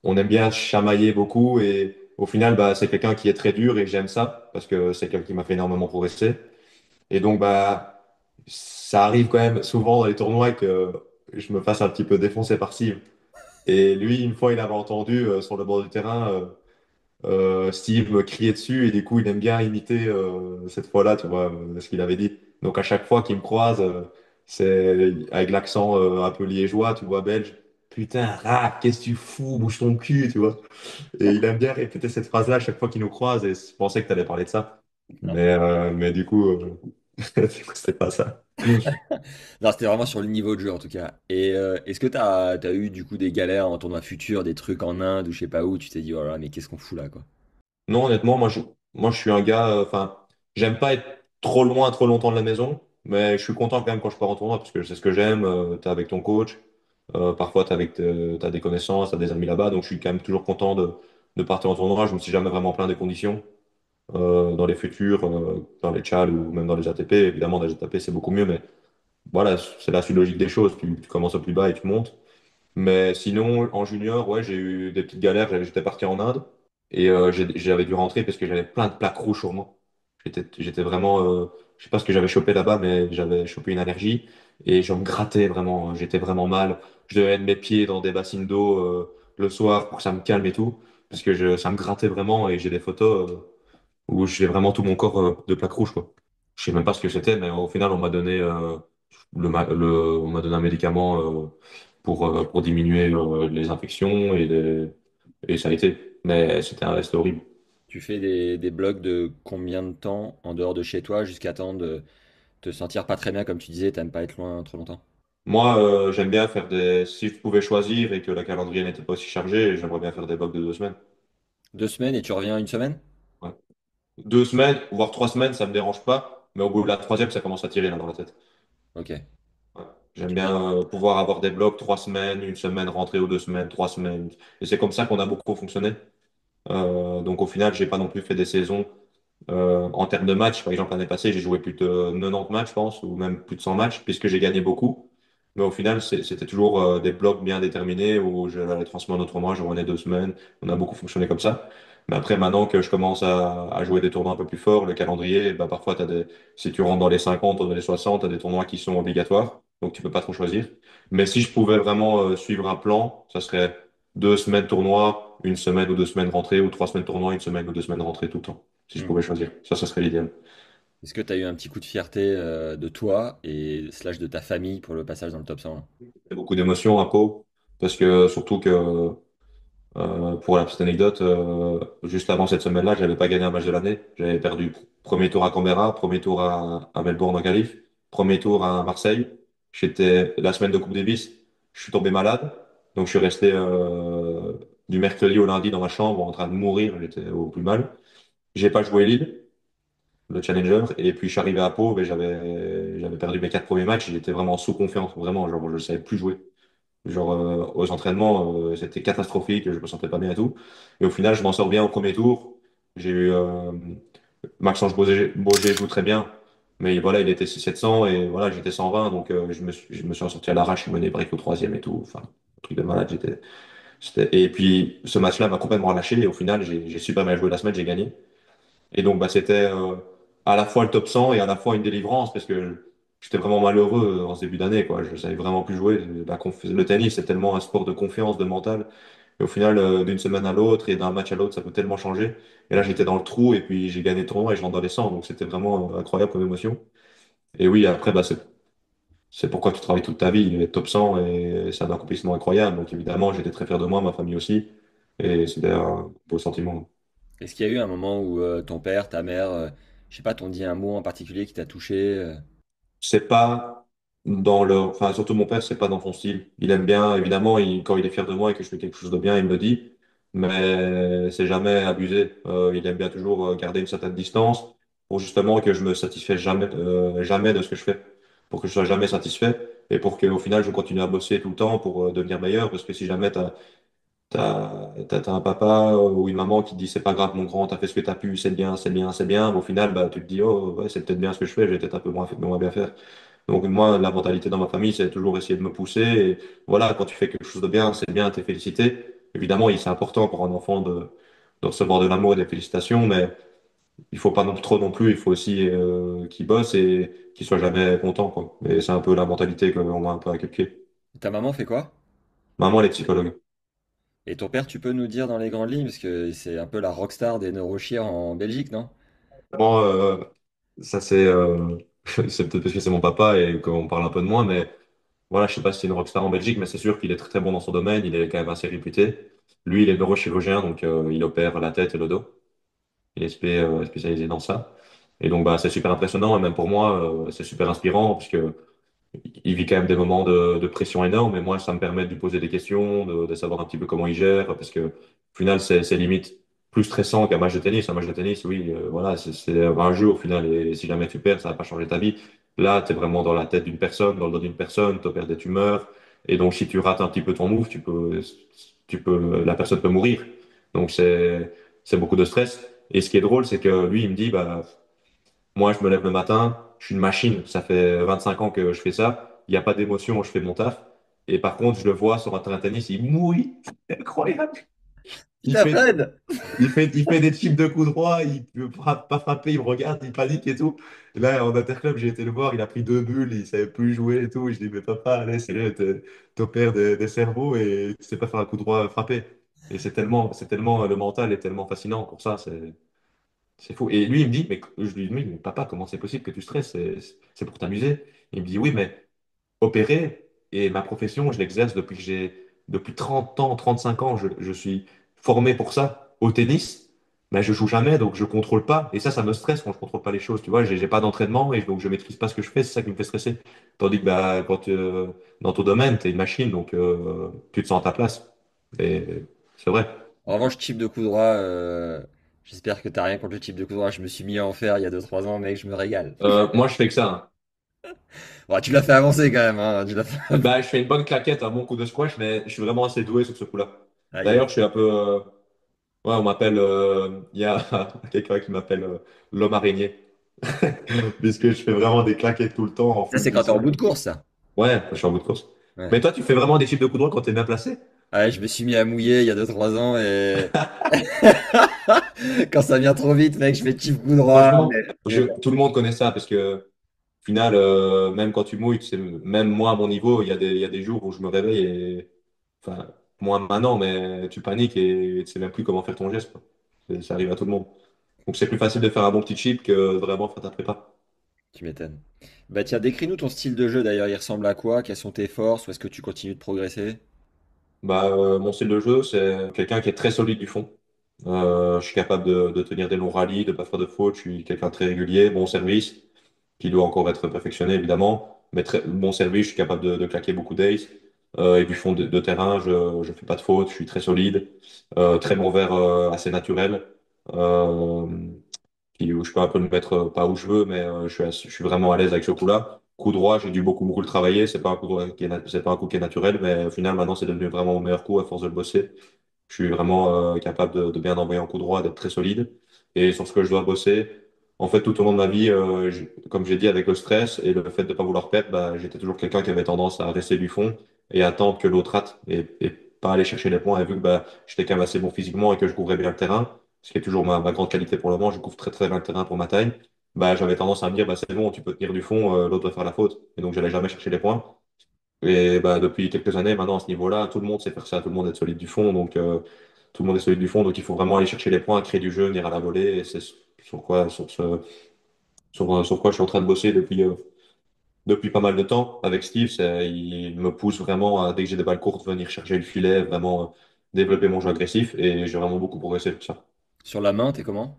on aime bien chamailler beaucoup. Et au final, bah, c'est quelqu'un qui est très dur et j'aime ça parce que c'est quelqu'un qui m'a fait énormément progresser. Et donc, bah, ça arrive quand même souvent dans les tournois que je me fasse un petit peu défoncer par Steve. Et lui, une fois, il avait entendu sur le bord du terrain. Steve me criait dessus et du coup il aime bien imiter cette fois-là, tu vois, ce qu'il avait dit. Donc à chaque fois qu'il me croise, c'est avec l'accent un peu liégeois, tu vois, belge. Putain, rap, qu'est-ce que tu fous, bouge ton cul, tu vois. Et il aime bien répéter cette phrase-là à chaque fois qu'il nous croise et je pensais que tu allais parler de ça. Non, Mais du coup, du coup, c'était pas ça. non, c'était vraiment sur le niveau de jeu en tout cas. Et est-ce que t'as eu du coup des galères en tournoi futur, des trucs en Inde ou je sais pas où, tu t'es dit, oh là là, mais qu'est-ce qu'on fout là quoi? Non, honnêtement, moi je suis un gars, enfin, j'aime pas être trop loin, trop longtemps de la maison, mais je suis content quand même quand je pars en tournoi parce que c'est ce que j'aime. T'es avec ton coach, parfois t'as des connaissances, t'as des amis là-bas, donc je suis quand même toujours content de partir en tournoi. Je me suis jamais vraiment plaint des conditions dans les futurs, dans les Chal ou même dans les ATP. Évidemment, dans les ATP c'est beaucoup mieux, mais voilà, c'est la suite logique des choses. Tu commences au plus bas et tu montes. Mais sinon, en junior, ouais, j'ai eu des petites galères. J'étais parti en Inde et j'avais dû rentrer parce que j'avais plein de plaques rouges sur moi. J'étais vraiment, je sais pas ce que j'avais chopé là-bas, mais j'avais chopé une allergie et je me grattais vraiment. J'étais vraiment mal. Je devais mettre mes pieds dans des bassines d'eau le soir pour que ça me calme et tout, parce que ça me grattait vraiment et j'ai des photos où j'ai vraiment tout mon corps de plaques rouges, quoi. Je sais même pas ce que c'était, mais au final, on m'a donné on m'a donné un médicament pour diminuer les infections et ça a été. Mais c'était horrible. Tu fais des blocs de combien de temps en dehors de chez toi jusqu'à temps de te sentir pas très bien comme tu disais, t'aimes pas être loin trop longtemps? Moi, j'aime bien faire des. Si je pouvais choisir et que la calendrier n'était pas aussi chargé, j'aimerais bien faire des blocs de 2 semaines. 2 semaines et tu reviens une semaine? Ouais. 2 semaines, voire 3 semaines, ça me dérange pas, mais au bout de la troisième, ça commence à tirer là dans la tête. Ok. Ouais. J'aime bien pouvoir avoir des blocs 3 semaines, une semaine rentrée ou 2 semaines, 3 semaines. Et c'est comme ça qu'on a beaucoup fonctionné. Donc au final, j'ai pas non plus fait des saisons en termes de matchs. Par exemple, l'année passée, j'ai joué plus de 90 matchs, je pense, ou même plus de 100 matchs, puisque j'ai gagné beaucoup. Mais au final, c'était toujours des blocs bien déterminés où je l'allais transmettre un autre mois, je revenais 2 semaines. On a beaucoup fonctionné comme ça. Mais après, maintenant que je commence à jouer des tournois un peu plus forts, le calendrier, bah, parfois, si tu rentres dans les 50 ou dans les 60, tu as des tournois qui sont obligatoires. Donc, tu peux pas trop choisir. Mais si je pouvais vraiment suivre un plan, ça serait 2 semaines tournoi, une semaine ou 2 semaines rentrée, ou 3 semaines tournoi, une semaine ou 2 semaines rentrée tout le temps. Si je Hmm. pouvais choisir. Ça serait l'idéal. Est-ce que tu as eu un petit coup de fierté de toi et slash de ta famille pour le passage dans le top 100 là? Il y a beaucoup d'émotions, un peu, parce que surtout que Pour la petite anecdote, juste avant cette semaine-là, j'avais pas gagné un match de l'année. J'avais perdu premier tour à Canberra, premier tour à Melbourne en qualif, premier tour à Marseille. J'étais la semaine de Coupe Davis, je suis tombé malade, donc je suis resté du mercredi au lundi dans ma chambre en train de mourir. J'étais au plus mal. J'ai pas joué Lille, le Challenger, et puis je suis arrivé à Pau, mais j'avais perdu mes 4 premiers matchs. J'étais vraiment sous confiance, vraiment, genre je savais plus jouer. Genre, aux entraînements, c'était catastrophique, je me sentais pas bien et tout. Et au final, je m'en sors bien au premier tour. J'ai eu Maxence Bauger joue très bien, mais voilà, il était 6 700 et voilà, j'étais 120, donc je me suis ressorti à l'arrache, je menais break au troisième et tout. Enfin, un truc de malade, et puis, ce match-là m'a complètement relâché et au final, j'ai super bien joué la semaine, j'ai gagné. Et donc, bah, c'était à la fois le top 100 et à la fois une délivrance parce que j'étais vraiment malheureux en ce début d'année, quoi. Je savais vraiment plus jouer. Le tennis, c'est tellement un sport de confiance, de mental. Et au final, d'une semaine à l'autre et d'un match à l'autre, ça peut tellement changer. Et là, j'étais dans le trou et puis j'ai gagné le tournoi et je rentre dans les 100. Donc, c'était vraiment incroyable comme émotion. Et oui, après, bah, c'est pourquoi tu travailles toute ta vie. Être top 100 et c'est un accomplissement incroyable. Donc, évidemment, j'étais très fier de moi, ma famille aussi. Et c'était un beau sentiment. Est-ce qu'il y a eu un moment où ton père, ta mère, je sais pas, t'ont dit un mot en particulier qui t'a touché C'est pas enfin, surtout mon père, c'est pas dans son style. Il aime bien, évidemment, quand il est fier de moi et que je fais quelque chose de bien, il me le dit, mais c'est jamais abusé. Il aime bien toujours garder une certaine distance pour justement que je me satisfais jamais de ce que je fais, pour que je sois jamais satisfait et pour qu'au final, je continue à bosser tout le temps pour devenir meilleur, parce que si jamais t'as un papa ou une maman qui te dit c'est pas grave mon grand, t'as fait ce que t'as pu, c'est bien, c'est bien, c'est bien. Au final, bah, tu te dis oh ouais, c'est peut-être bien ce que je fais, je vais peut-être un peu moins bien faire. Donc moi, la mentalité dans ma famille, c'est toujours essayer de me pousser. Et voilà, quand tu fais quelque chose de bien, c'est bien, t'es félicité. Évidemment, c'est important pour un enfant de recevoir de l'amour et des félicitations, mais il faut pas non trop non plus. Il faut aussi qu'il bosse et qu'il soit jamais content, quoi. Et c'est un peu la mentalité qu'on m'a un peu inculquée. Ta maman fait quoi? Maman, elle est psychologue. Et ton père, tu peux nous dire dans les grandes lignes, parce que c'est un peu la rockstar des neurochires en Belgique, non? Bon, ça c'est peut-être parce que c'est mon papa et qu'on parle un peu de moi, mais voilà, je sais pas si c'est une rockstar en Belgique, mais c'est sûr qu'il est très très bon dans son domaine, il est quand même assez réputé. Lui, il est neurochirurgien, donc il opère la tête et le dos. Il est spécialisé dans ça. Et donc bah c'est super impressionnant, et même pour moi, c'est super inspirant, parce que il vit quand même des moments de pression énorme, et moi, ça me permet de lui poser des questions, de savoir un petit peu comment il gère, parce que au final, c'est limite plus stressant qu'un match de tennis. Un match de tennis, oui, voilà, c'est un jeu au final, et si jamais tu perds, ça va pas changer ta vie. Là, tu es vraiment dans la tête d'une personne, dans le dos d'une personne, tu opères des tumeurs, et donc si tu rates un petit peu ton move, la personne peut mourir. Donc c'est beaucoup de stress. Et ce qui est drôle, c'est que lui, il me dit, bah, moi, je me lève le matin, je suis une machine. Ça fait 25 ans que je fais ça. Il n'y a pas d'émotion, je fais mon taf. Et par contre, je le vois sur un terrain de tennis, il mouille. C'est incroyable. Il Putain, fait, Fred! il fait des chips de coups droits, il ne peut pas frapper, il me regarde, il panique et tout. Et là, en interclub, j'ai été le voir, il a pris 2 bulles, il savait plus jouer et tout. Je dis, mais papa, allez, sérieux, t'opères des cerveaux et tu sais pas faire un coup droit frapper. Et c'est tellement, le mental est tellement fascinant pour ça. C'est fou. Et lui, il me dit, mais je lui dis, mais papa, comment c'est possible que tu stresses? C'est pour t'amuser. Il me dit, oui, mais opérer et ma profession, je l'exerce depuis 30 ans, 35 ans, je suis formé pour ça. Au tennis, mais je joue jamais, donc je contrôle pas. Et ça me stresse quand je contrôle pas les choses. Tu vois, j'ai pas d'entraînement et donc je maîtrise pas ce que je fais. C'est ça qui me fait stresser. Tandis que bah, dans ton domaine, tu es une machine, donc tu te sens à ta place. Et c'est vrai. En revanche, type de coup droit, j'espère que t'as rien contre le type de coup droit. Je me suis mis à en faire il y a 2 3 ans, mec, je me régale. Moi, je fais que ça, hein. Bon, tu l'as fait avancer quand même, hein. Tu l'as fait... Bah, je fais une bonne claquette, un bon coup de squash, mais je suis vraiment assez doué sur ce coup-là. Aïe, aïe. D'ailleurs, je suis un peu. Ouais, on m'appelle. Il y a quelqu'un qui m'appelle l'homme araignée. Puisque je fais vraiment des claquettes tout le temps en Ça, full c'est quand t'es en bout puissance. de course, ça. Ouais, je suis en bout de course. Ouais. Mais toi, tu fais vraiment des chips de coup droit quand t'es bien placé? Ouais, je me suis mis à mouiller il y a 2 3 ans et quand ça vient trop vite, mec, je fais type coup droit. Franchement, tout le monde connaît ça parce que, au final, même quand tu mouilles, même moi à mon niveau, il y a des jours où je me réveille et. Enfin, moins maintenant, mais tu paniques et tu sais même plus comment faire ton geste, quoi. Ça arrive à tout le monde. Donc c'est plus facile de faire un bon petit chip que de vraiment faire ta prépa. Tu m'étonnes. Bah tiens, décris-nous ton style de jeu d'ailleurs, il ressemble à quoi? Quelles sont tes forces? Où est-ce que tu continues de progresser? Mon style de jeu, c'est quelqu'un qui est très solide du fond. Je suis capable de tenir des longs rallyes, de pas faire de fautes. Je suis quelqu'un de très régulier, bon service, qui doit encore être perfectionné évidemment. Mais très bon service, je suis capable de claquer beaucoup d'ace. Et du fond de terrain, je fais pas de fautes, je suis très solide. Très bon vert assez naturel. Euh, où je peux un peu le mettre pas où je veux, mais je suis vraiment à l'aise avec ce coup-là. Coup droit, j'ai dû beaucoup le travailler. C'est pas un coup droit c'est pas un coup qui est naturel, mais au final, maintenant, c'est devenu vraiment mon meilleur coup à force de le bosser. Je suis vraiment capable de bien envoyer un coup droit, d'être très solide. Et sur ce que je dois bosser, en fait, tout au long de ma vie, comme j'ai dit, avec le stress et le fait de ne pas vouloir perdre, j'étais toujours quelqu'un qui avait tendance à rester du fond et attendre que l'autre rate et pas aller chercher les points. Et vu que j'étais quand même assez bon physiquement et que je couvrais bien le terrain, ce qui est toujours ma grande qualité pour le moment, je couvre très bien le terrain pour ma taille, j'avais tendance à me dire, c'est bon, tu peux tenir du fond, l'autre va faire la faute. Et donc, j'allais jamais chercher les points. Et depuis quelques années, maintenant, à ce niveau-là, tout le monde sait faire ça, tout le monde est solide du fond, donc tout le monde est solide du fond, donc il faut vraiment aller chercher les points, créer du jeu, venir à la volée, et c'est sur quoi je suis en train de bosser depuis pas mal de temps avec Steve. Il me pousse vraiment à, dès que j'ai des balles courtes, venir chercher le filet, vraiment développer mon jeu agressif, et j'ai vraiment beaucoup progressé sur ça. Sur la main, t'es comment?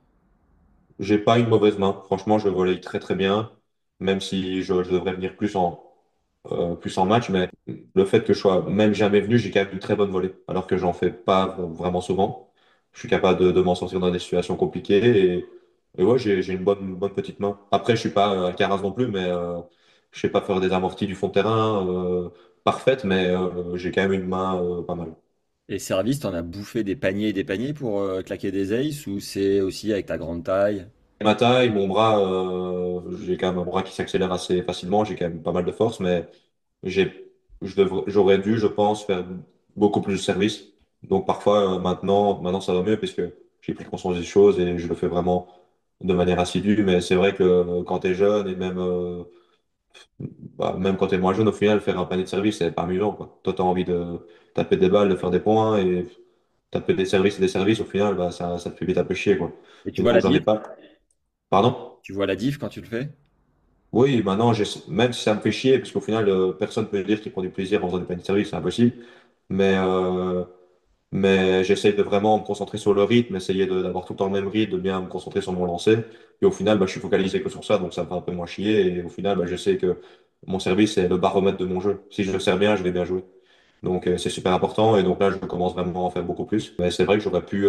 J'ai pas une mauvaise main, franchement, je volley très bien, même si je devrais venir plus en match, mais le fait que je sois même jamais venu, j'ai quand même une très bonne volée, alors que j'en fais pas vraiment souvent. Je suis capable de m'en sortir dans des situations compliquées et ouais, j'ai une bonne petite main. Après, je suis pas un Caras non plus, mais je sais pas faire des amortis du fond de terrain parfaites, mais j'ai quand même une main pas mal. Et service, t'en as bouffé des paniers et des paniers pour claquer des aces ou c'est aussi avec ta grande taille? Ma taille, mon bras, j'ai quand même un bras qui s'accélère assez facilement, j'ai quand même pas mal de force, mais J'ai, j'aurais dû, je pense, faire beaucoup plus de services. Donc parfois, maintenant, ça va mieux parce que j'ai pris conscience des choses et je le fais vraiment de manière assidue. Mais c'est vrai que quand tu es jeune et même quand tu es moins jeune, au final, faire un panier de services, c'est pas amusant, quoi. Toi, tu as envie de taper des balles, de faire des points et taper des services et des services, au final, ça te fait vite un peu chier, quoi. Et tu Et vois donc, la j'en ai diff? pas. Pardon? Tu vois la diff quand tu le fais? Oui, maintenant, même si ça me fait chier, parce qu'au final, personne peut dire qu'il prend du plaisir en faisant des paniers de services, c'est impossible. Mais, euh, mais j'essaye de vraiment me concentrer sur le rythme, essayer d'avoir tout le temps le même rythme, de bien me concentrer sur mon lancer. Et au final, je suis focalisé que sur ça, donc ça me fait un peu moins chier. Et au final, je sais que mon service est le baromètre de mon jeu. Si je le sers bien, je vais bien jouer. Donc c'est super important. Et donc là, je commence vraiment à en faire beaucoup plus. Mais c'est vrai que j'aurais pu,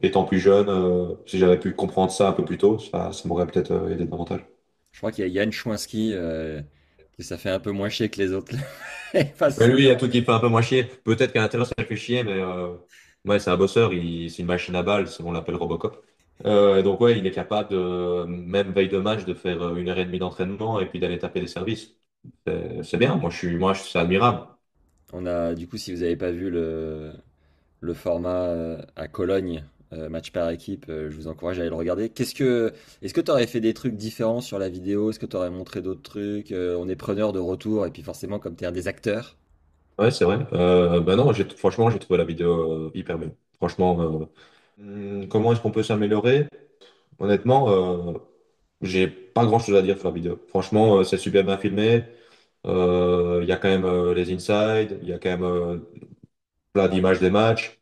étant plus jeune, si j'avais pu comprendre ça un peu plus tôt, ça m'aurait peut-être aidé davantage. Je crois qu'il y a Yann Chouinski qui ça fait un peu moins chier que les autres. Parce Mais que lui, il y a tout qui fait un peu moins chier. Peut-être qu'à l'intérieur, ça le fait chier, mais ouais, c'est un bosseur, c'est une machine à balles, on l'appelle Robocop. Et donc, ouais, il est capable, même veille de match, de faire 1 heure et demie d'entraînement et puis d'aller taper des services. C'est bien, c'est admirable. on a, du coup, si vous n'avez pas vu le format à Cologne, match par équipe, je vous encourage à aller le regarder. Est-ce que tu aurais fait des trucs différents sur la vidéo? Est-ce que tu aurais montré d'autres trucs? On est preneur de retour et puis forcément, comme tu es un des acteurs, Ouais, c'est vrai. Non, franchement, j'ai trouvé la vidéo hyper belle. Franchement, comment est-ce qu'on peut s'améliorer? Honnêtement, j'ai pas grand-chose à dire sur la vidéo. Franchement, c'est super bien filmé. Il y a quand même les insides, il y a quand même plein d'images des matchs.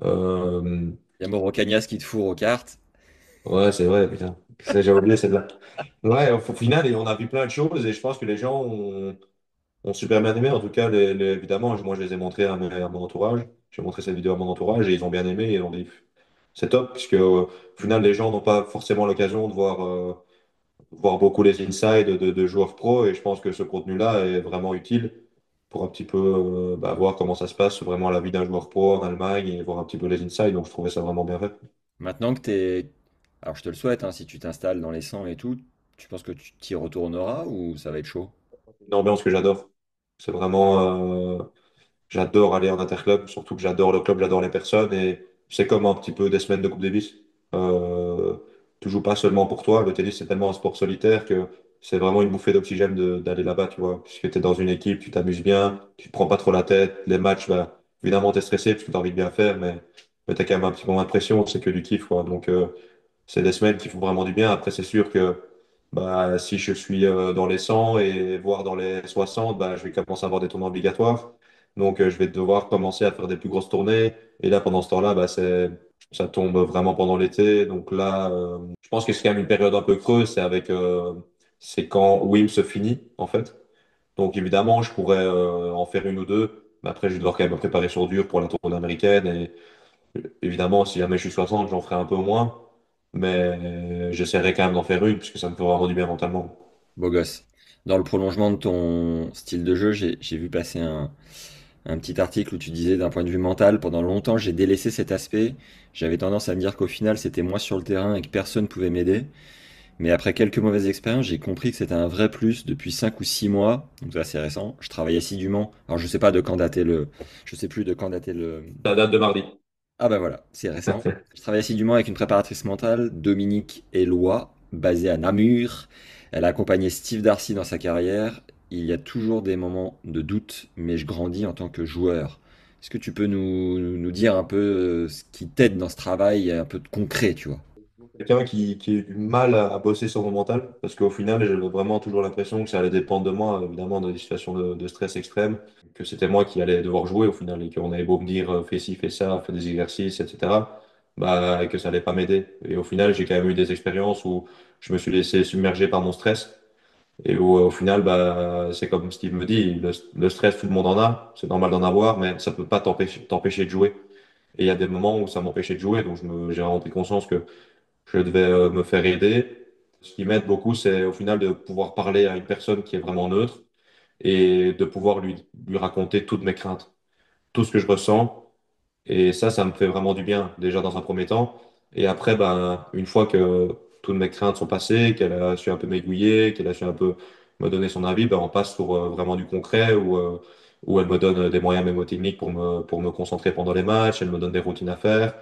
Euh, il y a Mauro Cagnas qui te fourre aux cartes. ouais, c'est vrai, putain. J'ai oublié celle-là. Ouais, au final, on a vu plein de choses et je pense que les gens ont super bien aimé. En tout cas, évidemment, moi, je les ai montrés à mon entourage. J'ai montré cette vidéo à mon entourage et ils ont bien aimé et ils ont dit c'est top, puisque au final, les gens n'ont pas forcément l'occasion de voir beaucoup les insides de joueurs pro et je pense que ce contenu-là est vraiment utile pour un petit peu voir comment ça se passe vraiment la vie d'un joueur pro en Allemagne et voir un petit peu les insides. Donc, je trouvais ça vraiment bien fait. Maintenant que tu es... Alors je te le souhaite, hein, si tu t'installes dans les 100 et tout, tu penses que tu t'y retourneras ou ça va être chaud? Une ambiance que j'adore. C'est j'adore aller en interclub, surtout que j'adore le club, j'adore les personnes et c'est comme un petit peu des semaines de Coupe Davis. Euh, Tu joues pas seulement pour toi, le tennis c'est tellement un sport solitaire que c'est vraiment une bouffée d'oxygène d'aller là-bas, tu vois. Puisque tu es dans une équipe, tu t'amuses bien, tu te prends pas trop la tête, les matchs, évidemment tu es stressé parce que tu as envie de bien faire, mais tu as quand même un petit moment de pression, c'est que du kiff, quoi. Donc c'est des semaines qui font vraiment du bien. Après c'est sûr que si je suis dans les 100 et voire dans les 60, je vais commencer à avoir des tournois obligatoires. Donc, je vais devoir commencer à faire des plus grosses tournées. Et là, pendant ce temps-là, bah, ça tombe vraiment pendant l'été. Donc là, je pense que c'est quand même une période un peu creuse. C'est quand WIM se finit, en fait. Donc, évidemment, je pourrais en faire une ou deux. Mais après, je vais devoir quand même me préparer sur dur pour la tournée américaine. Et évidemment, si jamais je suis 60, j'en ferai un peu moins. Mais j'essaierai quand même d'en faire une, puisque ça me fait vraiment du bien mentalement. Beau gosse. Dans le prolongement de ton style de jeu, j'ai vu passer un petit article où tu disais d'un point de vue mental, pendant longtemps j'ai délaissé cet aspect. J'avais tendance à me dire qu'au final c'était moi sur le terrain et que personne pouvait m'aider. Mais après quelques mauvaises expériences, j'ai compris que c'était un vrai plus depuis 5 ou 6 mois. Donc c'est assez récent. Je travaille assidûment. Alors je sais pas de quand dater le. Je sais plus de quand dater le. Ça date de mardi. Ah bah voilà, c'est récent. Je travaille assidûment avec une préparatrice mentale, Dominique Eloi, basée à Namur. Elle a accompagné Steve Darcy dans sa carrière. Il y a toujours des moments de doute, mais je grandis en tant que joueur. Est-ce que tu peux nous dire un peu ce qui t'aide dans ce travail, un peu de concret, tu vois? Quelqu'un qui a eu du mal à bosser sur mon mental, parce qu'au final, j'avais vraiment toujours l'impression que ça allait dépendre de moi, évidemment, dans des situations de stress extrême, que c'était moi qui allais devoir jouer au final, et qu'on avait beau me dire fais ci, fais ça, fais des exercices, etc., bah, que ça allait pas m'aider. Et au final, j'ai quand même eu des expériences où je me suis laissé submerger par mon stress, et où au final, bah, c'est comme Steve me dit, le stress, tout le monde en a, c'est normal d'en avoir, mais ça peut pas t'empêcher de jouer. Et il y a des moments où ça m'empêchait de jouer, donc j'ai vraiment pris conscience que je devais me faire aider. Ce qui m'aide beaucoup, c'est au final de pouvoir parler à une personne qui est vraiment neutre et de pouvoir lui raconter toutes mes craintes, tout ce que je ressens. Et ça me fait vraiment du bien, déjà dans un premier temps. Et après, ben, une fois que toutes mes craintes sont passées, qu'elle a su un peu m'aiguiller, qu'elle a su un peu me donner son avis, ben, on passe sur vraiment du concret où elle me donne des moyens mémotechniques pour me concentrer pendant les matchs, elle me donne des routines à faire.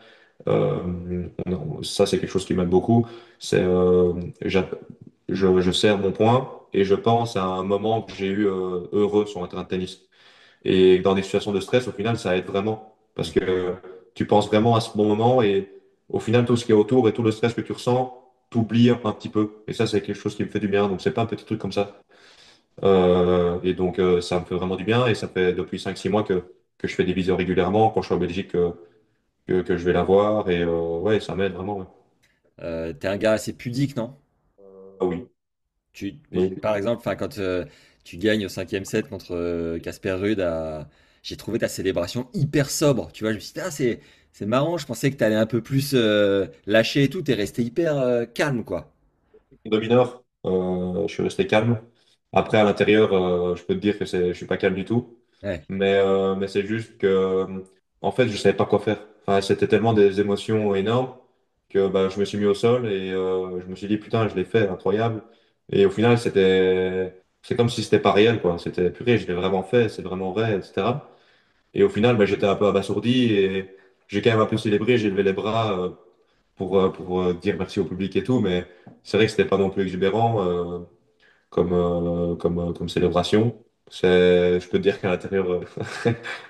Ça, c'est quelque chose qui m'aide beaucoup. C'est, je serre mon point et je pense à un moment que j'ai eu heureux sur un terrain de tennis. Et dans des situations de stress, au final, ça aide vraiment. Parce que tu penses vraiment à ce bon moment et au final, tout ce qui est autour et tout le stress que tu ressens, t'oublies un petit peu. Et ça, c'est quelque chose qui me fait du bien. Donc, c'est pas un petit truc comme ça. Et donc, ça me fait vraiment du bien. Et ça fait depuis 5 6 mois que je fais des visios régulièrement. Quand je suis en Belgique, que je vais la voir. Et ouais, ça m'aide vraiment. Ouais. T'es un gars assez pudique, non? Ah oui. Oui. Par exemple, enfin, quand tu gagnes au cinquième set contre Casper Ruud, j'ai trouvé ta célébration hyper sobre. Tu vois, je me suis dit, ah, c'est marrant, je pensais que t'allais un peu plus lâcher et tout, t'es resté hyper calme, quoi. De mineur, je suis resté calme. Après, à l'intérieur, je peux te dire que je suis pas calme du tout. Ouais. Mais c'est juste que, en fait, je savais pas quoi faire. Enfin, c'était tellement des émotions énormes que bah, je me suis mis au sol et je me suis dit, putain, je l'ai fait, incroyable. Et au final, c'est comme si c'était pas réel, quoi. C'était purée, je l'ai vraiment fait, c'est vraiment vrai, etc. Et au final, bah, j'étais un peu abasourdi et j'ai quand même un peu célébré, j'ai levé les bras pour dire merci au public et tout, mais c'est vrai que c'était pas non plus exubérant comme célébration. Je peux te dire qu'à l'intérieur,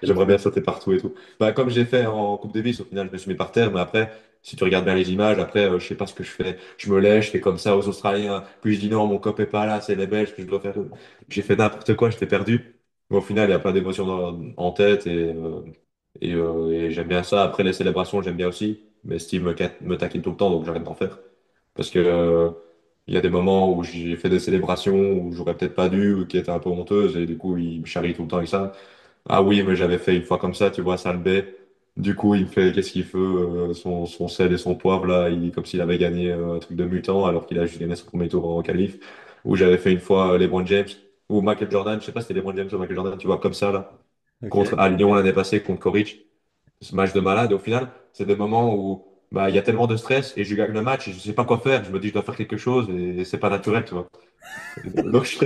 j'aimerais bien sauter partout et tout. Bah, comme j'ai fait en Coupe Davis, au final, je me suis mis par terre, mais après, si tu regardes bien les images, après, je sais pas ce que je fais. Je me lèche, je fais comme ça aux Australiens, puis je dis non, mon cop est pas là, c'est les Belges que je dois faire. J'ai fait n'importe quoi, j'étais perdu. Mais au final, il y a plein d'émotions en tête et j'aime bien ça. Après, les célébrations, j'aime bien aussi, mais Steve me taquine tout le temps, donc j'arrête d'en faire. Parce que il y a des moments où j'ai fait des célébrations où j'aurais peut-être pas dû, ou qui étaient un peu honteuses, et du coup, il me charrie tout le temps avec ça. Ah oui, mais j'avais fait une fois comme ça, tu vois, ça le baie. Du coup, il me fait, qu'est-ce qu'il fait, son sel et son poivre, là, comme s'il avait gagné un truc de mutant, alors qu'il a juste gagné son premier tour en qualif. Ou j'avais fait une fois LeBron James, ou Michael Jordan, je sais pas si c'était LeBron James ou Michael Jordan, tu vois, comme ça, là, Ok. contre, à Lyon l'année passée, contre Coric, ce match de malade. Et au final, c'est des moments où bah, il y a tellement de stress et je gagne le match et je sais pas quoi faire. Je me dis, je dois faire quelque chose et c'est pas naturel, tu vois. Donc, je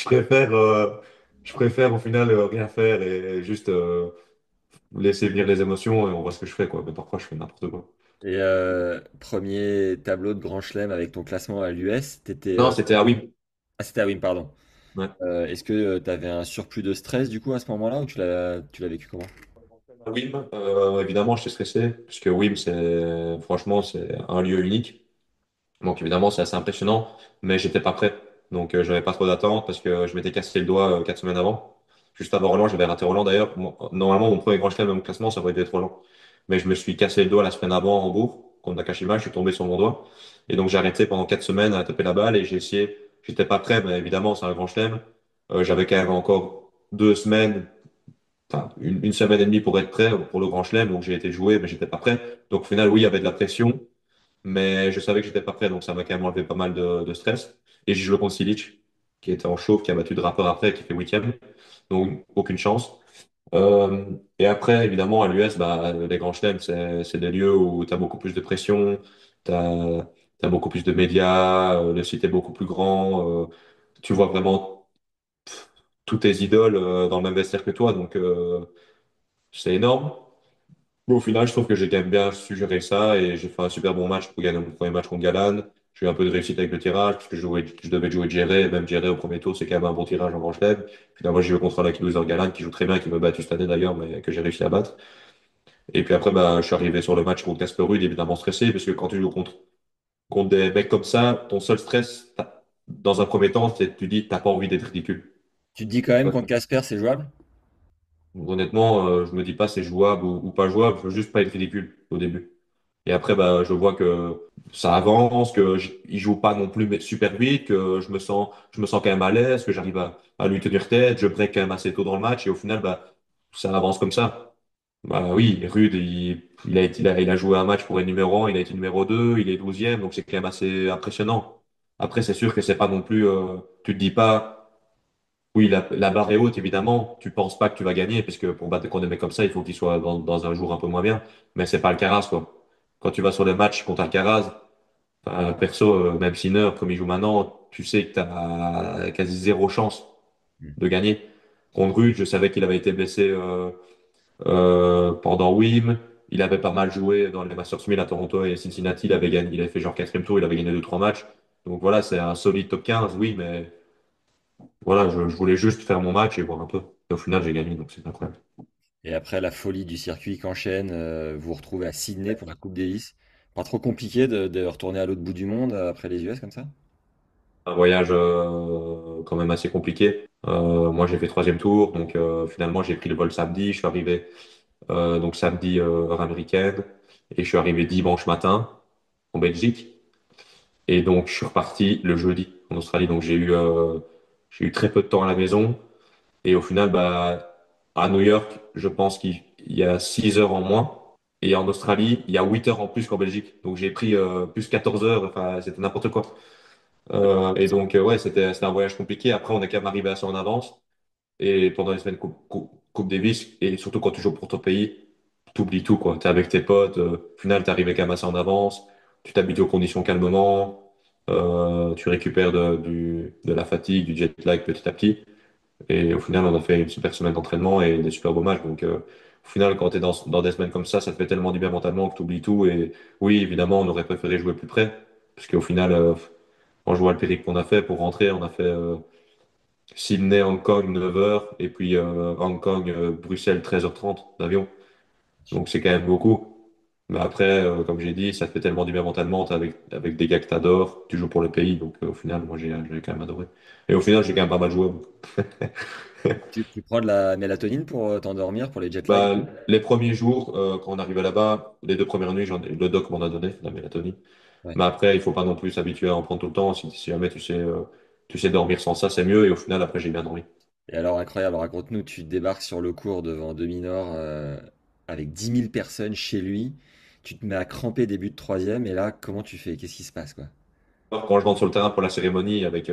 préfère, je préfère au final rien faire et juste laisser venir les émotions et on voit ce que je fais, quoi. Mais parfois, je fais n'importe quoi. Et premier tableau de Grand Chelem avec ton classement à l'US, t'étais. Non, c'était ah oui. Ah, c'était à Wim, pardon. Ouais. Est-ce que t'avais un surplus de stress du coup à ce moment-là ou tu l'as vécu comment? Wim, évidemment, j'étais stressé parce que Wim, franchement, c'est un lieu unique. Donc évidemment, c'est assez impressionnant, mais j'étais pas prêt. Donc j'avais pas trop d'attente parce que je m'étais cassé le doigt 4 semaines avant. juste avant Roland, j'avais raté Roland d'ailleurs. Normalement, mon premier grand chelem de mon classement, ça aurait dû être Roland. Mais je me suis cassé le doigt la semaine avant en Hambourg, contre Nakashima, je suis tombé sur mon doigt. Et donc j'ai arrêté pendant 4 semaines à taper la balle et j'ai essayé, j'étais pas prêt, mais évidemment, c'est un grand chelem. J'avais quand même encore 2 semaines, enfin une semaine et demie pour être prêt pour le grand chelem, donc j'ai été jouer, mais j'étais pas prêt. Donc au final, oui, il y avait de la pression, mais je savais que j'étais pas prêt, donc ça m'a quand même enlevé pas mal de stress. Et j'ai joué contre Silic, qui était en chauve, qui a battu Draper après, qui fait huitième, donc aucune chance. Et après, évidemment, à l'US, bah, les grands chelems, c'est des lieux où tu as beaucoup plus de pression, tu as beaucoup plus de médias, le site est beaucoup plus grand, tu vois vraiment toutes tes idoles dans le même vestiaire que toi, donc c'est énorme. Mais au final, je trouve que j'ai quand même bien su gérer ça et j'ai fait un super bon match pour gagner mon premier match contre Galan. J'ai eu un peu de réussite avec le tirage parce que je devais jouer Djéré, et même Djéré au premier tour, c'est quand même un bon tirage en grand chelem. Finalement, j'ai eu contre Lucky Loser Galan qui joue très bien, qui m'a battu cette année d'ailleurs, mais que j'ai réussi à battre. Et puis après, bah, je suis arrivé sur le match contre Casper Ruud, évidemment stressé, parce que quand tu joues contre des mecs comme ça, ton seul stress, dans un premier temps, c'est tu dis, t'as pas envie d'être ridicule. Tu te dis quand même contre Casper, c'est jouable? Honnêtement, je me dis pas c'est jouable ou pas jouable, je veux juste pas être ridicule au début. Et après, bah, je vois que ça avance, il joue pas non plus super vite, que je me sens quand même à l'aise, que j'arrive à lui tenir tête, je break quand même assez tôt dans le match, et au final, bah, ça avance comme ça. Bah oui, Rude, il a joué un match pour être numéro 1, il a été numéro 2, il est 12e, donc c'est quand même assez impressionnant. Après, c'est sûr que c'est pas non plus, tu te dis pas, oui, la barre est haute, évidemment, tu penses pas que tu vas gagner, parce que pour battre contre des mecs comme ça, il faut qu'il soit dans un jour un peu moins bien, mais c'est pas Alcaraz, quoi. Quand tu vas sur le match contre Alcaraz, enfin, perso, même Sinner, comme il joue maintenant, tu sais que tu as quasi zéro chance Hmm. de gagner. Contre Ruud, je savais qu'il avait été blessé pendant Wim. Il avait pas mal joué dans les Masters 1000 à Toronto et Cincinnati. Il avait gagné, il avait fait genre quatrième tour, il avait gagné deux trois matchs. Donc voilà, c'est un solide top 15, oui, mais voilà, je voulais juste faire mon match et voir un peu. Et au final, j'ai gagné, donc c'est incroyable. Et après la folie du circuit qu'enchaîne, vous vous retrouvez à Sydney pour la Coupe Davis. Pas trop compliqué de retourner à l'autre bout du monde après les US comme ça? Un voyage quand même assez compliqué. Moi, j'ai fait troisième tour, donc finalement, j'ai pris le vol samedi. Je suis arrivé donc samedi heure américaine et je suis arrivé dimanche matin en Belgique. Et donc, je suis reparti le jeudi en Australie. Donc, j'ai eu très peu de temps à la maison. Et au final, bah, à New York, je pense qu'il y a 6 heures en moins. Et en Australie, il y a 8 heures en plus qu'en Belgique. Donc, j'ai pris plus 14 heures. Enfin, c'était n'importe quoi. Et donc, ouais, c'était un voyage compliqué. Après, on est quand même arrivé assez en avance. Et pendant les semaines Coupe Davis, et surtout quand tu joues pour ton pays, t'oublies tout, quoi. T'es avec tes potes, au final, t'es arrivé quand même assez en avance, tu t'habitues aux conditions calmement, tu récupères de la fatigue, du jet lag petit à petit. Et au final, on a fait une super semaine d'entraînement et des super beaux matchs. Donc, au final, quand t'es dans des semaines comme ça te fait tellement du bien mentalement que t'oublies tout. Et oui, évidemment, on aurait préféré jouer plus près, parce qu'au final, quand je vois le périple qu'on a fait pour rentrer, on a fait Sydney, Hong Kong, 9 heures, et puis Hong Kong, Bruxelles, 13h30 d'avion. Donc c'est quand même beaucoup. Mais après, comme j'ai dit, ça te fait tellement du bien mentalement, t'es avec des gars que t'adores, tu joues pour le pays, donc au final, moi j'ai quand même adoré. Et au final, j'ai quand même pas mal joué. Donc. Tu prends de la mélatonine pour t'endormir, pour les jet lag? Bah, les premiers jours, quand on arrivait là-bas, les 2 premières nuits, le doc m'en a donné, la mélatonine. Ouais. Mais après, il faut pas non plus s'habituer à en prendre tout le temps. Si jamais tu sais dormir sans ça, c'est mieux. Et au final, après, j'ai bien dormi. Et alors incroyable, raconte-nous, tu débarques sur le cours devant Demi-Nord avec 10 000 personnes chez lui, tu te mets à cramper début de troisième, et là, comment tu fais? Qu'est-ce qui se passe, quoi? Alors, quand je rentre sur le terrain pour la cérémonie avec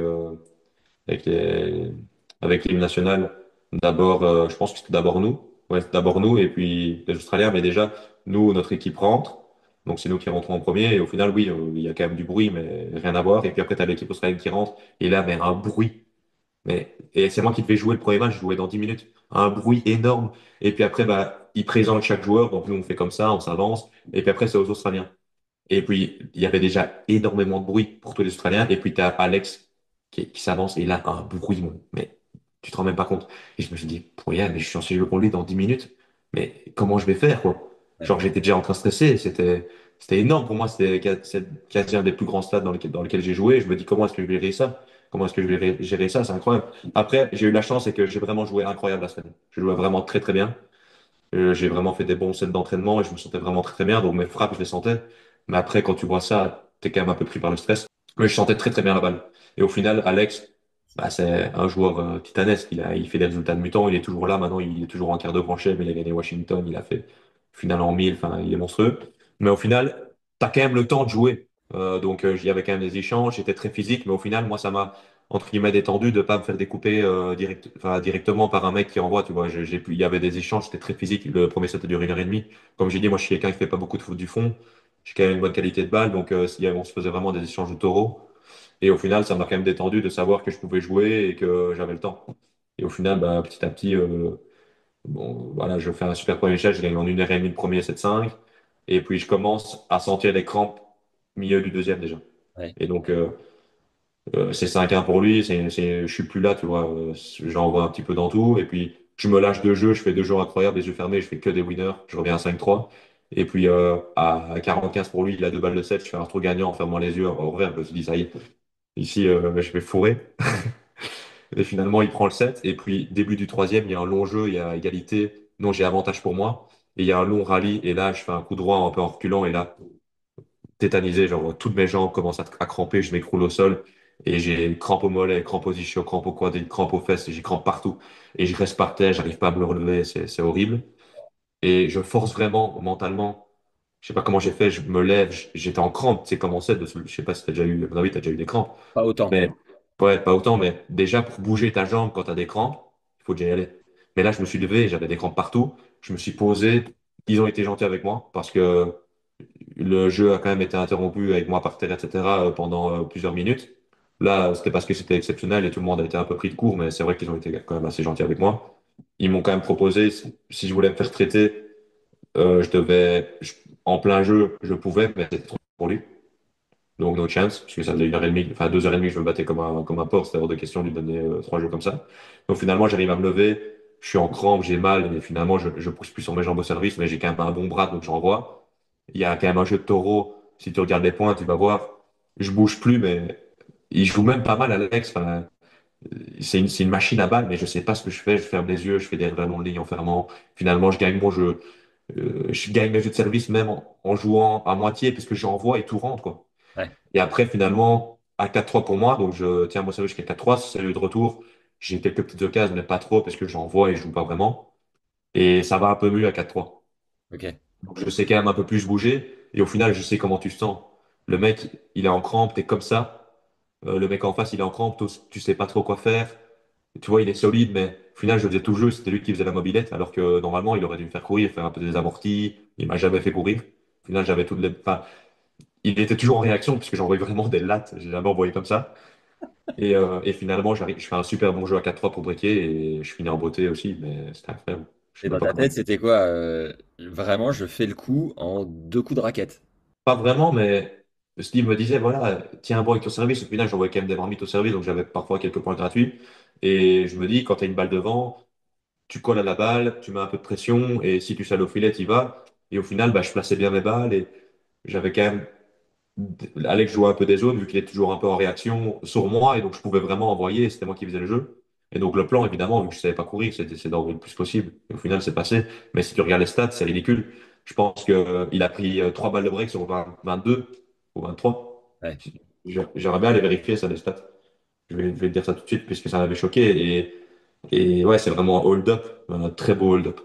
les, avec l'hymne national, d'abord, je pense que c'était d'abord nous. Ouais, c'est d'abord nous et puis les Australiens, mais déjà, nous, notre équipe rentre. Donc, c'est nous qui rentrons en premier. Et au final, oui, il y a quand même du bruit, mais rien à voir. Et puis après, tu as l'équipe australienne qui rentre. Et là, mais un bruit. Et c'est moi qui devais jouer le premier match, je jouais dans 10 minutes. Un bruit énorme. Et puis après, bah, ils présentent chaque joueur. Donc, nous, on fait comme ça, on s'avance. Et puis après, c'est aux Australiens. Et puis, il y avait déjà énormément de bruit pour tous les Australiens. Et puis, tu as Alex qui s'avance. Et là, un bruit, mais tu te rends même pas compte. Et je me suis dit, yeah, mais je suis censé jouer pour lui dans 10 minutes. Mais comment je vais faire, quoi? Ouais. Genre, j'étais déjà en train de stresser. C'était énorme pour moi. C'est quasi un des plus grands stades dans lequel j'ai joué. Je me dis, comment est-ce que je vais gérer ça? comment est-ce que je vais gérer ça? C'est incroyable. Après, j'ai eu la chance, c'est que j'ai vraiment joué incroyable la semaine. Je jouais vraiment très très bien. J'ai vraiment fait des bons sets d'entraînement et je me sentais vraiment très très bien. Donc mes frappes, je les sentais. Mais après, quand tu vois ça, t'es quand même un peu pris par le stress. Mais je sentais très très bien la balle. Et au final, Alex, bah, c'est un joueur titanesque. Il fait des résultats de mutant. Il est toujours là. Maintenant, il est toujours en quart de grand chelem. Il a gagné Washington. Il a fait finale en 1000. Enfin, il est monstrueux. Mais au final, t'as quand même le temps de jouer. Donc, il y avait quand même des échanges. J'étais très physique. Mais au final, moi, ça m'a entre guillemets détendu de pas me faire découper enfin, directement par un mec qui envoie, tu vois. Il y avait des échanges, c'était très physique. Le premier set a duré 1 heure et demie. Comme j'ai dit, moi je suis quelqu'un qui fait pas beaucoup de foot du fond. J'ai quand même une bonne qualité de balle, donc on se faisait vraiment des échanges de taureaux. Et au final, ça m'a quand même détendu de savoir que je pouvais jouer et que j'avais le temps. Et au final, bah, petit à petit, bon, voilà, je fais un super premier set, je gagne en 1 heure et demie le premier 7-5. Et puis je commence à sentir les crampes milieu du deuxième déjà. Ouais. Et donc, c'est 5-1 pour lui, je suis plus là, tu vois, j'en vois un petit peu dans tout, et puis je me lâche de jeu, je fais 2 jours incroyables, les yeux fermés, je fais que des winners, je reviens à 5-3, et puis à 45 pour lui, il a 2 balles de 7, je fais un retour gagnant en fermant les yeux, au revers, je me suis dit, ça y est, ici, je vais fourrer, et finalement, il prend le 7, et puis début du troisième, il y a un long jeu, il y a égalité, non, j'ai avantage pour moi, et il y a un long rallye, et là, je fais un coup droit un peu en reculant, et là, tétanisé, genre toutes mes jambes commencent à cramper, je m'écroule au sol et j'ai crampe au mollet, crampe aux ischios, crampe au quadriceps, crampe aux fesses et j'ai crampe partout. Et je reste par terre, j'arrive pas à me relever, c'est horrible. Et je force vraiment mentalement. Je sais pas comment j'ai fait, je me lève, j'étais en crampe, c'est comment c'est je sais pas si t'as déjà eu, à mon avis, t'as déjà eu des crampes. Pas autant. Mais, ouais, pas autant, mais déjà pour bouger ta jambe quand t'as des crampes, il faut déjà y aller. Mais là, je me suis levé, j'avais des crampes partout. Je me suis posé, ils ont été gentils avec moi parce que le jeu a quand même été interrompu avec moi par terre, etc. Pendant plusieurs minutes. Là, c'était parce que c'était exceptionnel et tout le monde a été un peu pris de court, mais c'est vrai qu'ils ont été quand même assez gentils avec moi. Ils m'ont quand même proposé, si je voulais me faire traiter, en plein jeu, je pouvais, mais c'était trop pour lui. Donc, no chance, parce que ça faisait 1 heure et demie, enfin 2 heures et demie, je me battais comme un porc, c'était hors de question de lui donner 3 jeux comme ça. Donc, finalement, j'arrive à me lever, je suis en crampe, j'ai mal, et finalement, je pousse plus sur mes jambes au service, mais j'ai quand même un bon bras, donc j'envoie. Il y a quand même un jeu de taureau, si tu regardes les points, tu vas voir, je bouge plus, mais il joue même pas mal, Alex. Enfin, c'est une machine à balles, mais je sais pas ce que je fais, je ferme les yeux, je fais des vraiment de ligne en fermant. Finalement, je gagne mon jeu. Je gagne mes jeux de service même en jouant à moitié, parce que j'envoie et tout rentre, quoi. Ouais. Et après, finalement, à 4-3 pour moi, donc je tiens mon service jusqu'à 4-3, c'est le de retour. J'ai quelques petites occasions, mais pas trop, parce que j'envoie et je joue pas vraiment. Et ça va un peu mieux à 4-3. Ok. Donc je sais quand même un peu plus bouger, et au final, je sais comment tu te sens. Le mec, il est en crampe, t'es comme ça. Le mec en face, il est en crampe, tu sais pas trop quoi faire. Tu vois, il est solide, mais au final, je faisais tout le jeu, c'était lui qui faisait la mobilette, alors que normalement, il aurait dû me faire courir, faire un peu des amortis. Il m'a jamais fait courir. Au final, j'avais toutes les. Enfin, il était toujours en réaction, puisque j'envoyais vraiment des lattes. J'ai jamais envoyé comme ça. Et finalement, je fais un super bon jeu à 4-3 pour breaker et je finis en beauté aussi, mais c'était incroyable. Je Et sais même dans pas ta comment. tête, c'était quoi? Vraiment, je fais le coup en 2 coups de raquette. Pas vraiment, mais Steve me disait, voilà, tiens bon avec ton service. Au final, j'envoyais quand même des marmites au service, donc j'avais parfois quelques points gratuits. Et je me dis, quand tu as une balle devant, tu colles à la balle, tu mets un peu de pression, et si tu sales au filet, tu y vas. Et au final, bah, je plaçais bien mes balles, et j'avais quand même Alex jouait un peu des zones, vu qu'il est toujours un peu en réaction sur moi, et donc je pouvais vraiment envoyer, et c'était moi qui faisais le jeu. Et donc le plan, évidemment, vu que je savais pas courir, c'est d'envoyer le plus possible. Et au final, c'est passé. Mais si tu regardes les stats, c'est ridicule. Je pense qu'il a pris 3 balles de break sur 22 ou 23. Ouais. J'aimerais bien aller vérifier ça, les stats. Je vais te dire ça tout de suite, puisque ça m'avait choqué. Et ouais, c'est vraiment un hold-up, un très beau hold-up.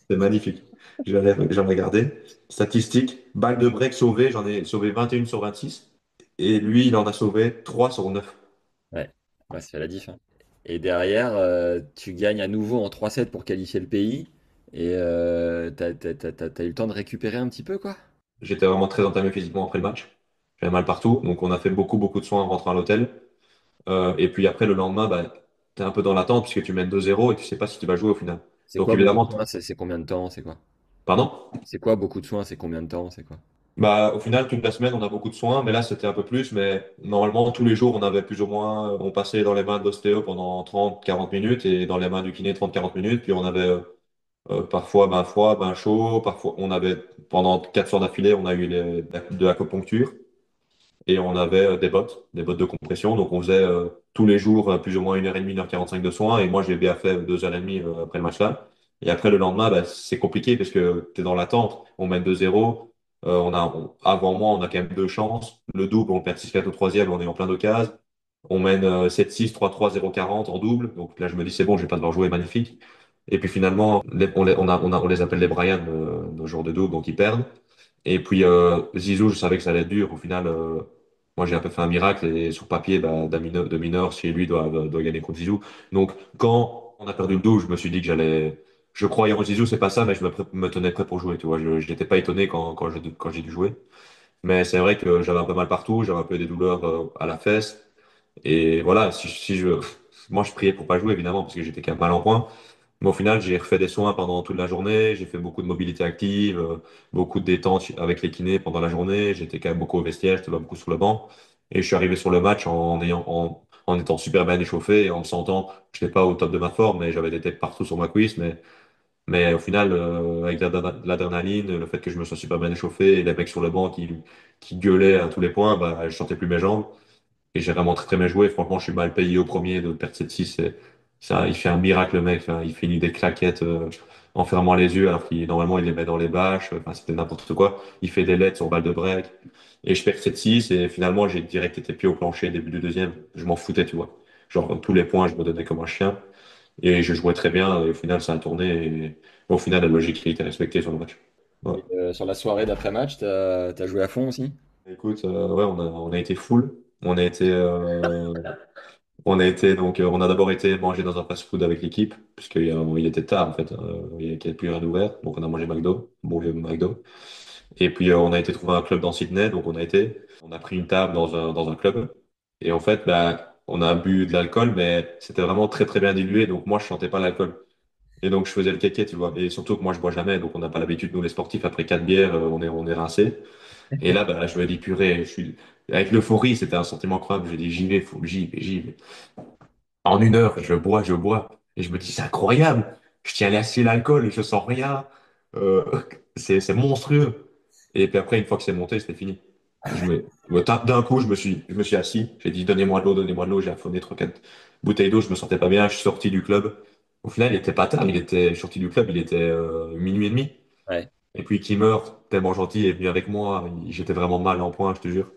C'est magnifique. J'en ai regardé. Statistiques, balle de break sauvée, j'en ai sauvé 21 sur 26. Et lui, il en a sauvé 3 sur 9. Ouais. Ouais, ça fait la diff, hein. Et derrière, tu gagnes à nouveau en 3-7 pour qualifier le pays. Et t'as eu le temps de récupérer un petit peu, quoi? J'étais vraiment très entamé physiquement après le match. J'avais mal partout. Donc, on a fait beaucoup, beaucoup de soins en rentrant à l'hôtel. Et puis après, le lendemain, bah, t'es un peu dans l'attente puisque tu mènes 2-0 et tu sais pas si tu vas jouer au final. C'est Donc, quoi beaucoup de évidemment, soins? C'est combien de temps? C'est quoi? pardon? C'est quoi beaucoup de soins? C'est combien de temps? C'est quoi? Bah, au final, toute la semaine, on a beaucoup de soins, mais là, c'était un peu plus. Mais normalement, tous les jours, on avait plus ou moins, on passait dans les mains de l'ostéo pendant 30-40 minutes et dans les mains du kiné 30-40 minutes. Puis on avait parfois bain froid, bain chaud. Parfois, on avait, pendant 4 soirs d'affilée, on a eu de l'acupuncture. et on avait des bottes de compression. Donc on faisait tous les jours plus ou moins 1h30, 1h45 de soins. Et moi, j'ai bien fait 2h30 après le match-là. Et après, le lendemain, bah, c'est compliqué parce que tu es dans l'attente. On mène 2-0. Avant moi, on a quand même deux chances. Le double, on perd 6-4 au troisième, on est en plein d'occases. On mène 7-6, 3-3, 0-40 en double. Donc là, je me dis, c'est bon, je vais pas devoir jouer, magnifique. Et puis finalement, on les appelle les Brian, nos joueurs de double, donc ils perdent. Et puis Zizou, je savais que ça allait être dur. Au final, moi j'ai un peu fait un miracle et sur papier, bah, de mineur chez lui doit gagner contre Zizou. Donc quand on a perdu le double, je me suis dit que j'allais. Je croyais en Zizou, c'est pas ça, mais me tenais prêt pour jouer. Tu vois, je n'étais pas étonné quand j'ai dû jouer. Mais c'est vrai que j'avais un peu mal partout, j'avais un peu des douleurs à la fesse. Et voilà, si je, moi je priais pour pas jouer évidemment parce que j'étais quand même mal en point. Mais au final, j'ai refait des soins pendant toute la journée, j'ai fait beaucoup de mobilité active, beaucoup de détente avec les kinés pendant la journée, j'étais quand même beaucoup au vestiaire, j'étais pas beaucoup sur le banc. Et je suis arrivé sur le match en étant super bien échauffé et en me sentant, je n'étais pas au top de ma forme, mais j'avais des têtes partout sur ma cuisse. Mais au final, avec l'adrénaline, le fait que je me sois super bien échauffé et les mecs sur le banc qui gueulaient à tous les points, bah, je sentais plus mes jambes. Et j'ai vraiment très très bien joué. Franchement, je suis mal payé au premier de perdre 7-6. Ça, il fait un miracle, le mec. Enfin, il finit des claquettes en fermant les yeux, alors qu'il normalement il les met dans les bâches. Enfin, c'était n'importe quoi. Il fait des leds sur balle de break. Et je perds 7-6. Et finalement, j'ai direct été pied au plancher début du deuxième. Je m'en foutais, tu vois. Genre, tous les points, je me donnais comme un chien. Et je jouais très bien. Et au final, ça a tourné. Et au final, la logique a été respectée sur le match. Ouais. Et, sur la soirée d'après-match, t'as joué à fond aussi? Écoute, ouais, on a été full. On a été, on a d'abord été manger dans un fast-food avec l'équipe, puisqu'il était tard en fait, il n'y avait plus rien d'ouvert, donc on a mangé McDo, bon vieux McDo. Et puis on a été trouver un club dans Sydney, donc on a pris une table dans un club, et en fait, bah, on a bu de l'alcool, mais c'était vraiment très très bien dilué, donc moi je sentais pas l'alcool. Et donc je faisais le kéké, tu vois, et surtout que moi je bois jamais, donc on n'a pas l'habitude, nous les sportifs, après 4 bières, on est rincé. Et là, bah, je me dis purée, avec l'euphorie, c'était un sentiment incroyable, je dis j'y vais, j'y vais. En 1 heure, je bois. Et je me dis, c'est incroyable. Je tiens à lâcher l'alcool et je sens rien. Euh, c'est monstrueux. Et puis après, une fois que c'est monté, c'était fini. D'un coup, je me suis assis. J'ai dit, donnez-moi de l'eau, donnez-moi de l'eau. J'ai affonné 3, 4 bouteilles d'eau. Je me sentais pas bien. Je suis sorti du club. Au final, il était pas tard. Je suis sorti du club. Il était minuit et demi. Ouais. Et puis, qui meurt, tellement gentil, est venu avec moi. J'étais vraiment mal en point, je te jure.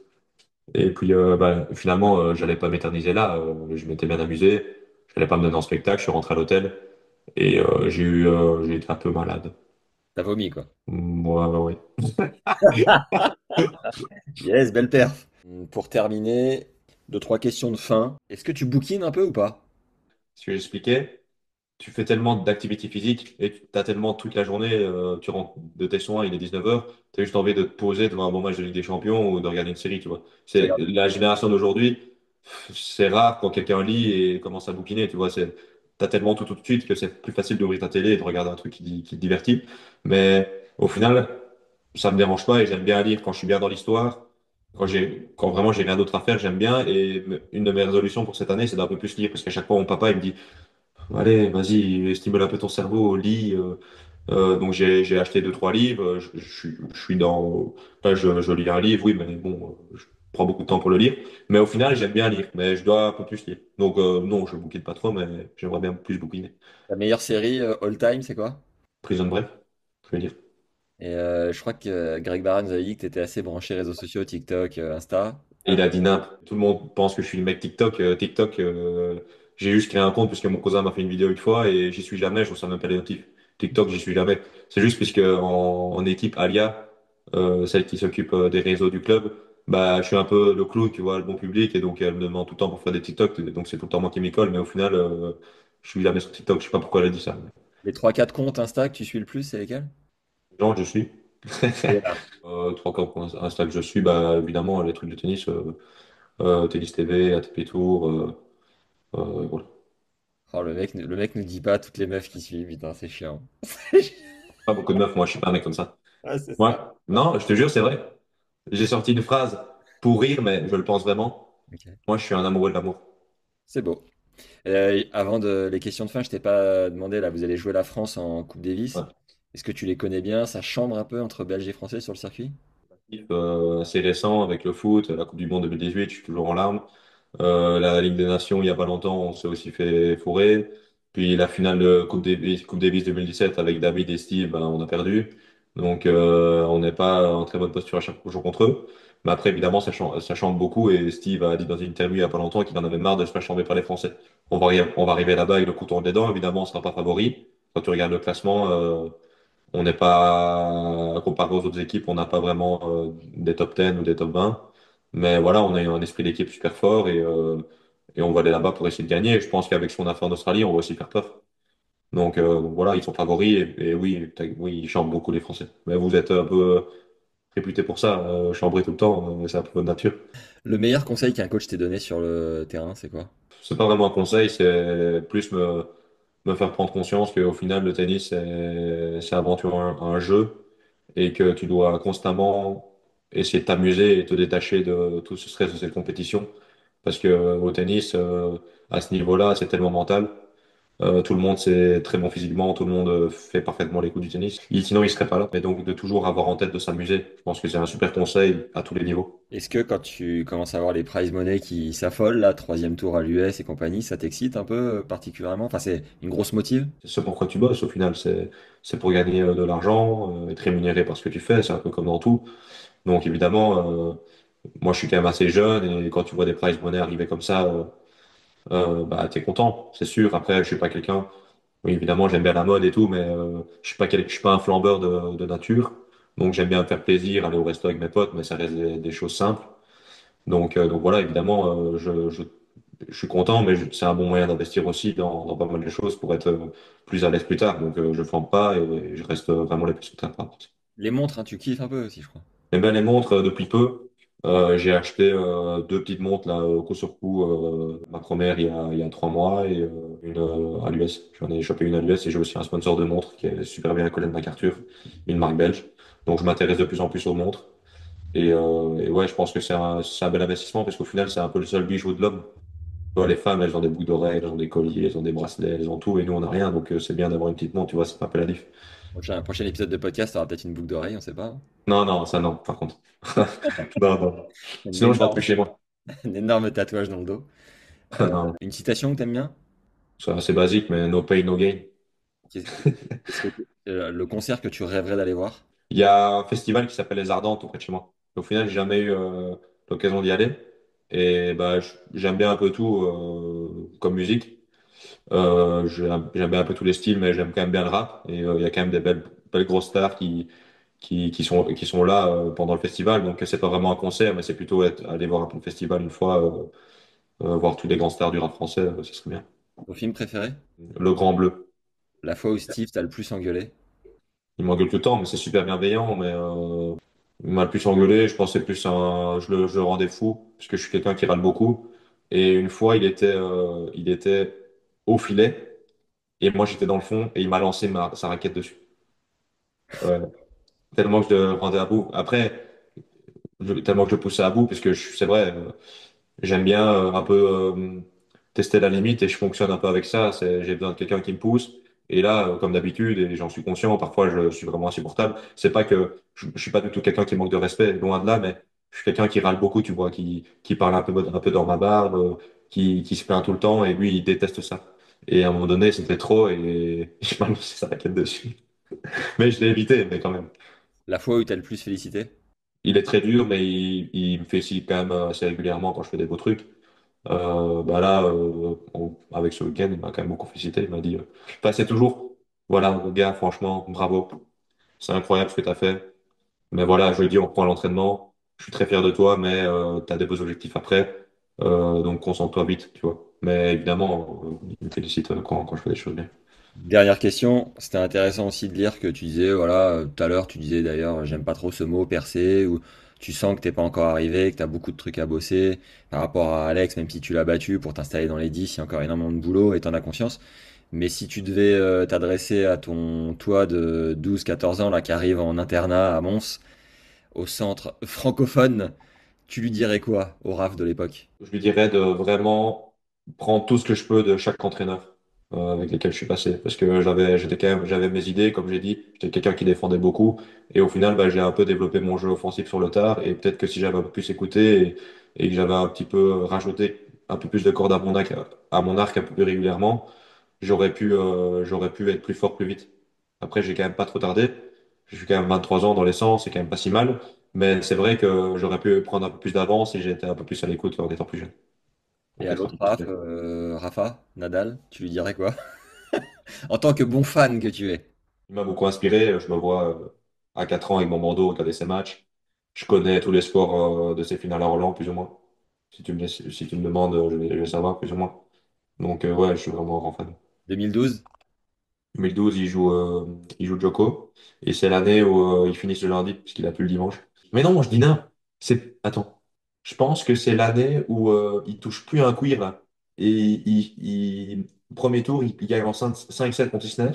Et puis bah, finalement, j'allais pas m'éterniser là. Je m'étais bien amusé. J'allais pas me donner en spectacle. Je suis rentré à l'hôtel et j'ai été un peu malade. T'as vomi, quoi. Ouais, ouais, ouais. Yes, belle perf. Pour terminer, deux, trois questions de fin. Est-ce que tu bouquines un peu ou pas? Ce que j'expliquais, tu fais tellement d'activité physique et tu as tellement toute la journée, tu rentres de tes soins, il est 19h, tu as juste envie de te poser devant un bon match de Ligue des Champions ou de regarder une série, tu vois. Tu C'est regardes. la génération d'aujourd'hui, c'est rare quand quelqu'un lit et commence à bouquiner, tu vois. T'as tellement tout de suite que c'est plus facile d'ouvrir ta télé et de regarder un truc qui te divertit. Mais au final, ça me dérange pas et j'aime bien lire quand je suis bien dans l'histoire. Quand vraiment j'ai rien d'autre à faire, j'aime bien. Et une de mes résolutions pour cette année, c'est d'un peu plus lire parce qu'à chaque fois, mon papa, il me dit, allez, vas-y, stimule un peu ton cerveau, lis. Donc j'ai acheté 2, 3 livres. Je suis dans. Là, je lis un livre, oui, mais bon, je prends beaucoup de temps pour le lire. Mais au final, j'aime bien lire, mais je dois un peu plus lire. Donc non, je bouquine pas trop, mais j'aimerais bien plus bouquiner. Ta meilleure série all time, c'est quoi? Prison Break, je vais dire. Et je crois que Greg Barron nous avait dit que tu étais assez branché réseaux sociaux, TikTok, Insta. Et il a dit n'importe. Tout le monde pense que je suis le mec TikTok. TikTok, j'ai juste créé un compte puisque mon cousin m'a fait une vidéo une fois et j'y suis jamais, je reçois même pas les notifs. TikTok, j'y suis jamais. C'est juste puisque en équipe, Alia, celle qui s'occupe des réseaux du club, bah, je suis un peu le clou, tu vois, le bon public et donc elle me demande tout le temps pour faire des TikTok. Donc c'est tout le temps moi qui m'y colle, mais au final, je suis jamais sur TikTok. Je sais pas pourquoi elle a dit ça. Les trois quatre comptes Insta que tu suis le plus, c'est lesquels? Genre, je suis. Trois corps Insta que je suis, bah, évidemment, les trucs de tennis, Tennis TV, ATP Tour, voilà. Oh, le mec nous dit pas toutes les meufs qui suivent, putain, c'est chiant. Pas beaucoup de meufs, moi, je suis pas un mec comme ça. Ah, c'est Ouais. ça. Non, je te jure, c'est vrai. J'ai sorti une phrase pour rire, mais je le pense vraiment. Ok. Moi, je suis un amoureux de l'amour. C'est beau. Avant les questions de fin, je t'ai pas demandé, là, vous allez jouer la France en Coupe Davis. Ouais. Est-ce que tu les connais bien? Ça chambre un peu entre Belges et Français sur le circuit? assez récent avec le foot, la Coupe du Monde 2018, je suis toujours en larmes. La Ligue des Nations, il y a pas longtemps, on s'est aussi fait fourrer. Puis la finale de Coupe Davis 2017 avec David et Steve, ben, on a perdu. Donc on n'est pas en très bonne posture à chaque jour contre eux. Mais après, évidemment, ça chambre beaucoup. Et Steve a dit dans une interview il n'y a pas longtemps qu'il en avait marre de se faire chambrer par les Français. On va arriver là-bas avec le couteau entre les dents. Évidemment, on ne sera pas favori. Quand tu regardes le classement, on n'est pas, comparé aux autres équipes, on n'a pas vraiment des top 10 ou des top 20. Mais voilà, on a un esprit d'équipe super fort et on va aller là-bas pour essayer de gagner. Et je pense qu'avec ce qu'on a fait en Australie, on va aussi faire preuve. Donc voilà, ils sont favoris et oui, oui, ils chambrent beaucoup les Français. Mais vous êtes un peu réputé pour ça, chambrer tout le temps, c'est un peu votre nature. Le meilleur conseil qu'un coach t'ait donné sur le terrain, c'est quoi? C'est pas vraiment un conseil, c'est plus me faire prendre conscience qu'au final, le tennis, c'est avant tout un jeu et que tu dois constamment essayer de t'amuser et te détacher de tout ce stress de cette compétition. Parce que au tennis, à ce niveau-là, c'est tellement mental. Tout le monde c'est très bon physiquement, tout le monde fait parfaitement les coups du tennis. Sinon, il serait pas là. Et donc, de toujours avoir en tête de s'amuser. Je pense que c'est un super conseil à tous les niveaux. Est-ce que quand tu commences à voir les prize money qui s'affolent, là, troisième tour à l'US et compagnie, ça t'excite un peu particulièrement? Enfin, c'est une grosse motive? C'est ce pourquoi tu bosses au final, c'est pour gagner de l'argent, être rémunéré par ce que tu fais, c'est un peu comme dans tout. Donc évidemment, moi je suis quand même assez jeune et quand tu vois des prize money arriver comme ça, bah t'es content, c'est sûr. Après, je suis pas quelqu'un, oui évidemment j'aime bien la mode et tout, mais je suis pas un flambeur de nature. Donc j'aime bien me faire plaisir, aller au resto avec mes potes, mais ça reste des choses simples. Donc voilà, évidemment, je suis content, mais c'est un bon moyen d'investir aussi dans pas mal de choses pour être plus à l'aise plus tard. Donc je flambe pas et je reste vraiment les plus sur terre. Les montres, hein, tu kiffes un peu aussi, je crois. J'aime bien les montres depuis peu. J'ai acheté deux petites montres là, coup sur coup. Ma première il y a 3 mois et une à l'US. J'en ai chopé une à l'US et j'ai aussi un sponsor de montre qui est super bien, Colin MacArthur, une marque belge. Donc je m'intéresse de plus en plus aux montres. Et ouais, je pense que c'est un bel investissement parce qu'au final, c'est un peu le seul bijou de l'homme. Tu vois, les femmes, elles ont des boucles d'oreilles, elles ont des colliers, elles ont des bracelets, elles ont tout, et nous, on n'a rien. Donc, c'est bien d'avoir une petite montre, tu vois, c'est pas un peu la diff. Prochain épisode de podcast, t'auras peut-être une boucle d'oreille, on sait pas. Non, non, ça non, par contre. Non, non. Un Sinon, je rentre énorme, plus chez moi. un énorme tatouage dans le dos. Non, Une citation que t'aimes bien? c'est assez basique, mais no pain, no gain. Qu'est- Est-ce que le concert que tu rêverais d'aller voir? Il y a un festival qui s'appelle Les Ardentes auprès de chez moi. Au final, j'ai jamais eu l'occasion d'y aller. Et bah, j'aime bien un peu tout comme musique. J'aime bien un peu tous les styles, mais j'aime quand même bien le rap. Et il y a quand même des belles grosses stars qui sont là pendant le festival. Donc, c'est pas vraiment un concert, mais c'est plutôt aller voir un peu le festival une fois, voir tous les grands stars du rap français, ce serait bien. Ton film préféré? Le Grand Bleu. La fois où Steve t'a le plus engueulé? Il m'engueule tout le temps, mais c'est super bienveillant. Mais il m'a le plus engueulé. Je pensais plus je le rendais fou, parce que je suis quelqu'un qui râle beaucoup. Et une fois, il était au filet, et moi j'étais dans le fond, et il m'a lancé sa raquette dessus. Ouais. Tellement que je le rendais à bout. Après, tellement que je le poussais à bout, parce que c'est vrai, j'aime bien un peu tester la limite et je fonctionne un peu avec ça. J'ai besoin de quelqu'un qui me pousse. Et là, comme d'habitude, et j'en suis conscient, parfois je suis vraiment insupportable. C'est pas que je suis pas du tout quelqu'un qui manque de respect, loin de là, mais je suis quelqu'un qui râle beaucoup, tu vois, qui parle un peu dans ma barbe, qui se plaint tout le temps, et lui, il déteste ça. Et à un moment donné, c'était trop, et je m'a lancé sa raquette dessus. Mais je l'ai évité, mais quand même. La fois où t'as le plus félicité? Il est très dur, mais il me félicite quand même assez régulièrement quand je fais des beaux trucs. Bah là, avec ce week-end, il m'a quand même beaucoup félicité. Il m'a dit, enfin, c'est toujours, voilà, gars, franchement, bravo. C'est incroyable ce que tu as fait. Mais voilà, je lui dis, on reprend l'entraînement. Je suis très fier de toi, mais tu as des beaux objectifs après. Donc concentre-toi vite, tu vois. Mais évidemment, il me félicite quand je fais des choses bien. Dernière question, c'était intéressant aussi de lire que tu disais, voilà, tout à l'heure tu disais d'ailleurs, j'aime pas trop ce mot percer, ou tu sens que t'es pas encore arrivé, que t'as beaucoup de trucs à bosser par rapport à Alex, même si tu l'as battu pour t'installer dans les 10, il y a encore énormément de boulot et t'en as conscience. Mais si tu devais t'adresser à ton toi de 12-14 ans là qui arrive en internat à Mons, au centre francophone, tu lui dirais quoi au RAF de l'époque? Je lui dirais de vraiment prendre tout ce que je peux de chaque entraîneur. avec lesquels je suis passé. Parce que j'avais mes idées, comme j'ai dit, j'étais quelqu'un qui défendait beaucoup. Et au final, bah, j'ai un peu développé mon jeu offensif sur le tard. Et peut-être que si j'avais un peu plus écouté et que j'avais un petit peu rajouté un peu plus de cordes à mon arc un peu plus régulièrement, j'aurais pu être plus fort plus vite. Après, j'ai quand même pas trop tardé. Je suis quand même 23 ans dans l'essence, c'est quand même pas si mal. Mais c'est vrai que j'aurais pu prendre un peu plus d'avance et j'ai été un peu plus à l'écoute en étant plus jeune. Et Donc, à être un l'autre peu plus près. Rafa, Nadal, tu lui dirais quoi? En tant que bon fan que tu es. Il m'a beaucoup inspiré. Je me vois à 4 ans avec mon bandeau regarder ses matchs. Je connais tous les scores de ses finales à Roland, plus ou moins. Si tu me demandes, je vais savoir, plus ou moins. Donc, ouais, je suis vraiment un grand fan. 2012? 2012, il joue Djoko. Et c'est l'année où ils finissent le lundi, puisqu'il a plus le dimanche. Mais non, je dis non. Attends. Je pense que c'est l'année où il touche plus un cuir, là. Et premier tour, il gagne en 5-7 contre Isner.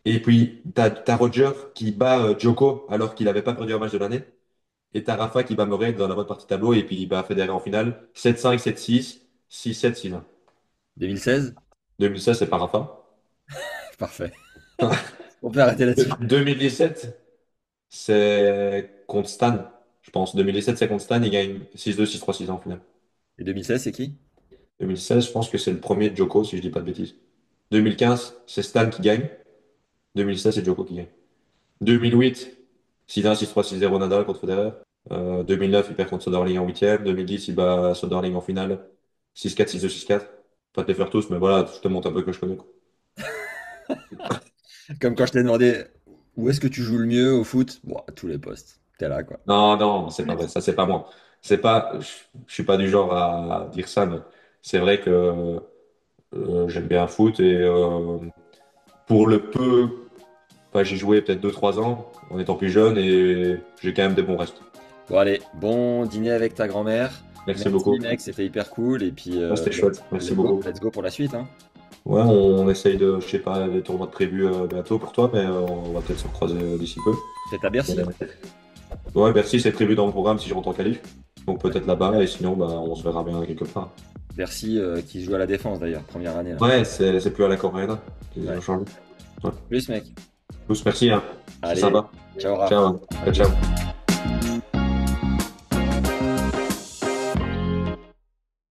Et puis, t'as Roger qui bat Djoko alors qu'il n'avait pas perdu un match de l'année. Et t'as Rafa qui bat Murray dans la bonne partie de tableau. Et puis, il bat Federer en finale. 7-5, 7-6, 6-7, 6-1. 2016? 2016, c'est pas Rafa. Parfait. On peut arrêter là-dessus. 2017, c'est contre Stan, je pense. 2017, c'est contre Stan. Il gagne 6-2, 6-3, 6-1 en finale. Et 2016, c'est qui? 2016, je pense que c'est le premier de Djoko, si je dis pas de bêtises. 2015, c'est Stan qui gagne. 2016, c'est Djoko qui gagne. 2008, 6-1, 6-3, 6-0 Nadal contre Federer. 2009, il perd contre Soderling en huitième. 2010, il bat Soderling en finale. 6-4, 6-2, 6-4. Pas te les faire tous, mais voilà, je te montre un peu que je connais, quoi. Comme quand je t'ai demandé où est-ce que tu joues le mieux au foot? Bon, à tous les postes. T'es là, quoi. Non, non, c'est pas vrai. Ça, c'est pas moi. C'est pas, je suis pas du genre à dire ça, mais c'est vrai que j'aime bien le foot et pour le peu, enfin, j'ai joué peut-être 2 3 ans en étant plus jeune et j'ai quand même des bons restes. Bon, allez, bon dîner avec ta grand-mère. Merci Merci, beaucoup. mec, c'était hyper cool. Et puis, Ah, c'était chouette. Merci beaucoup. let's go pour la suite, hein. Ouais, on essaye de, je sais pas, les tournois de prévus bientôt pour toi, mais on va peut-être se recroiser d'ici peu. Peut-être à Bercy. Mais- Ouais, merci, c'est prévu dans le programme si je rentre en qualif. Donc peut-être là-bas et sinon, bah, on se verra bien quelque part. Bercy qui joue à la défense d'ailleurs, première année là. Ouais, c'est plus à la Coréenne. Ils ont Ouais. changé. Ouais. Plus, mec. Tous, merci, hein. C'est Allez, sympa. ciao, Raph. Ciao. Ciao. À plus. Ciao.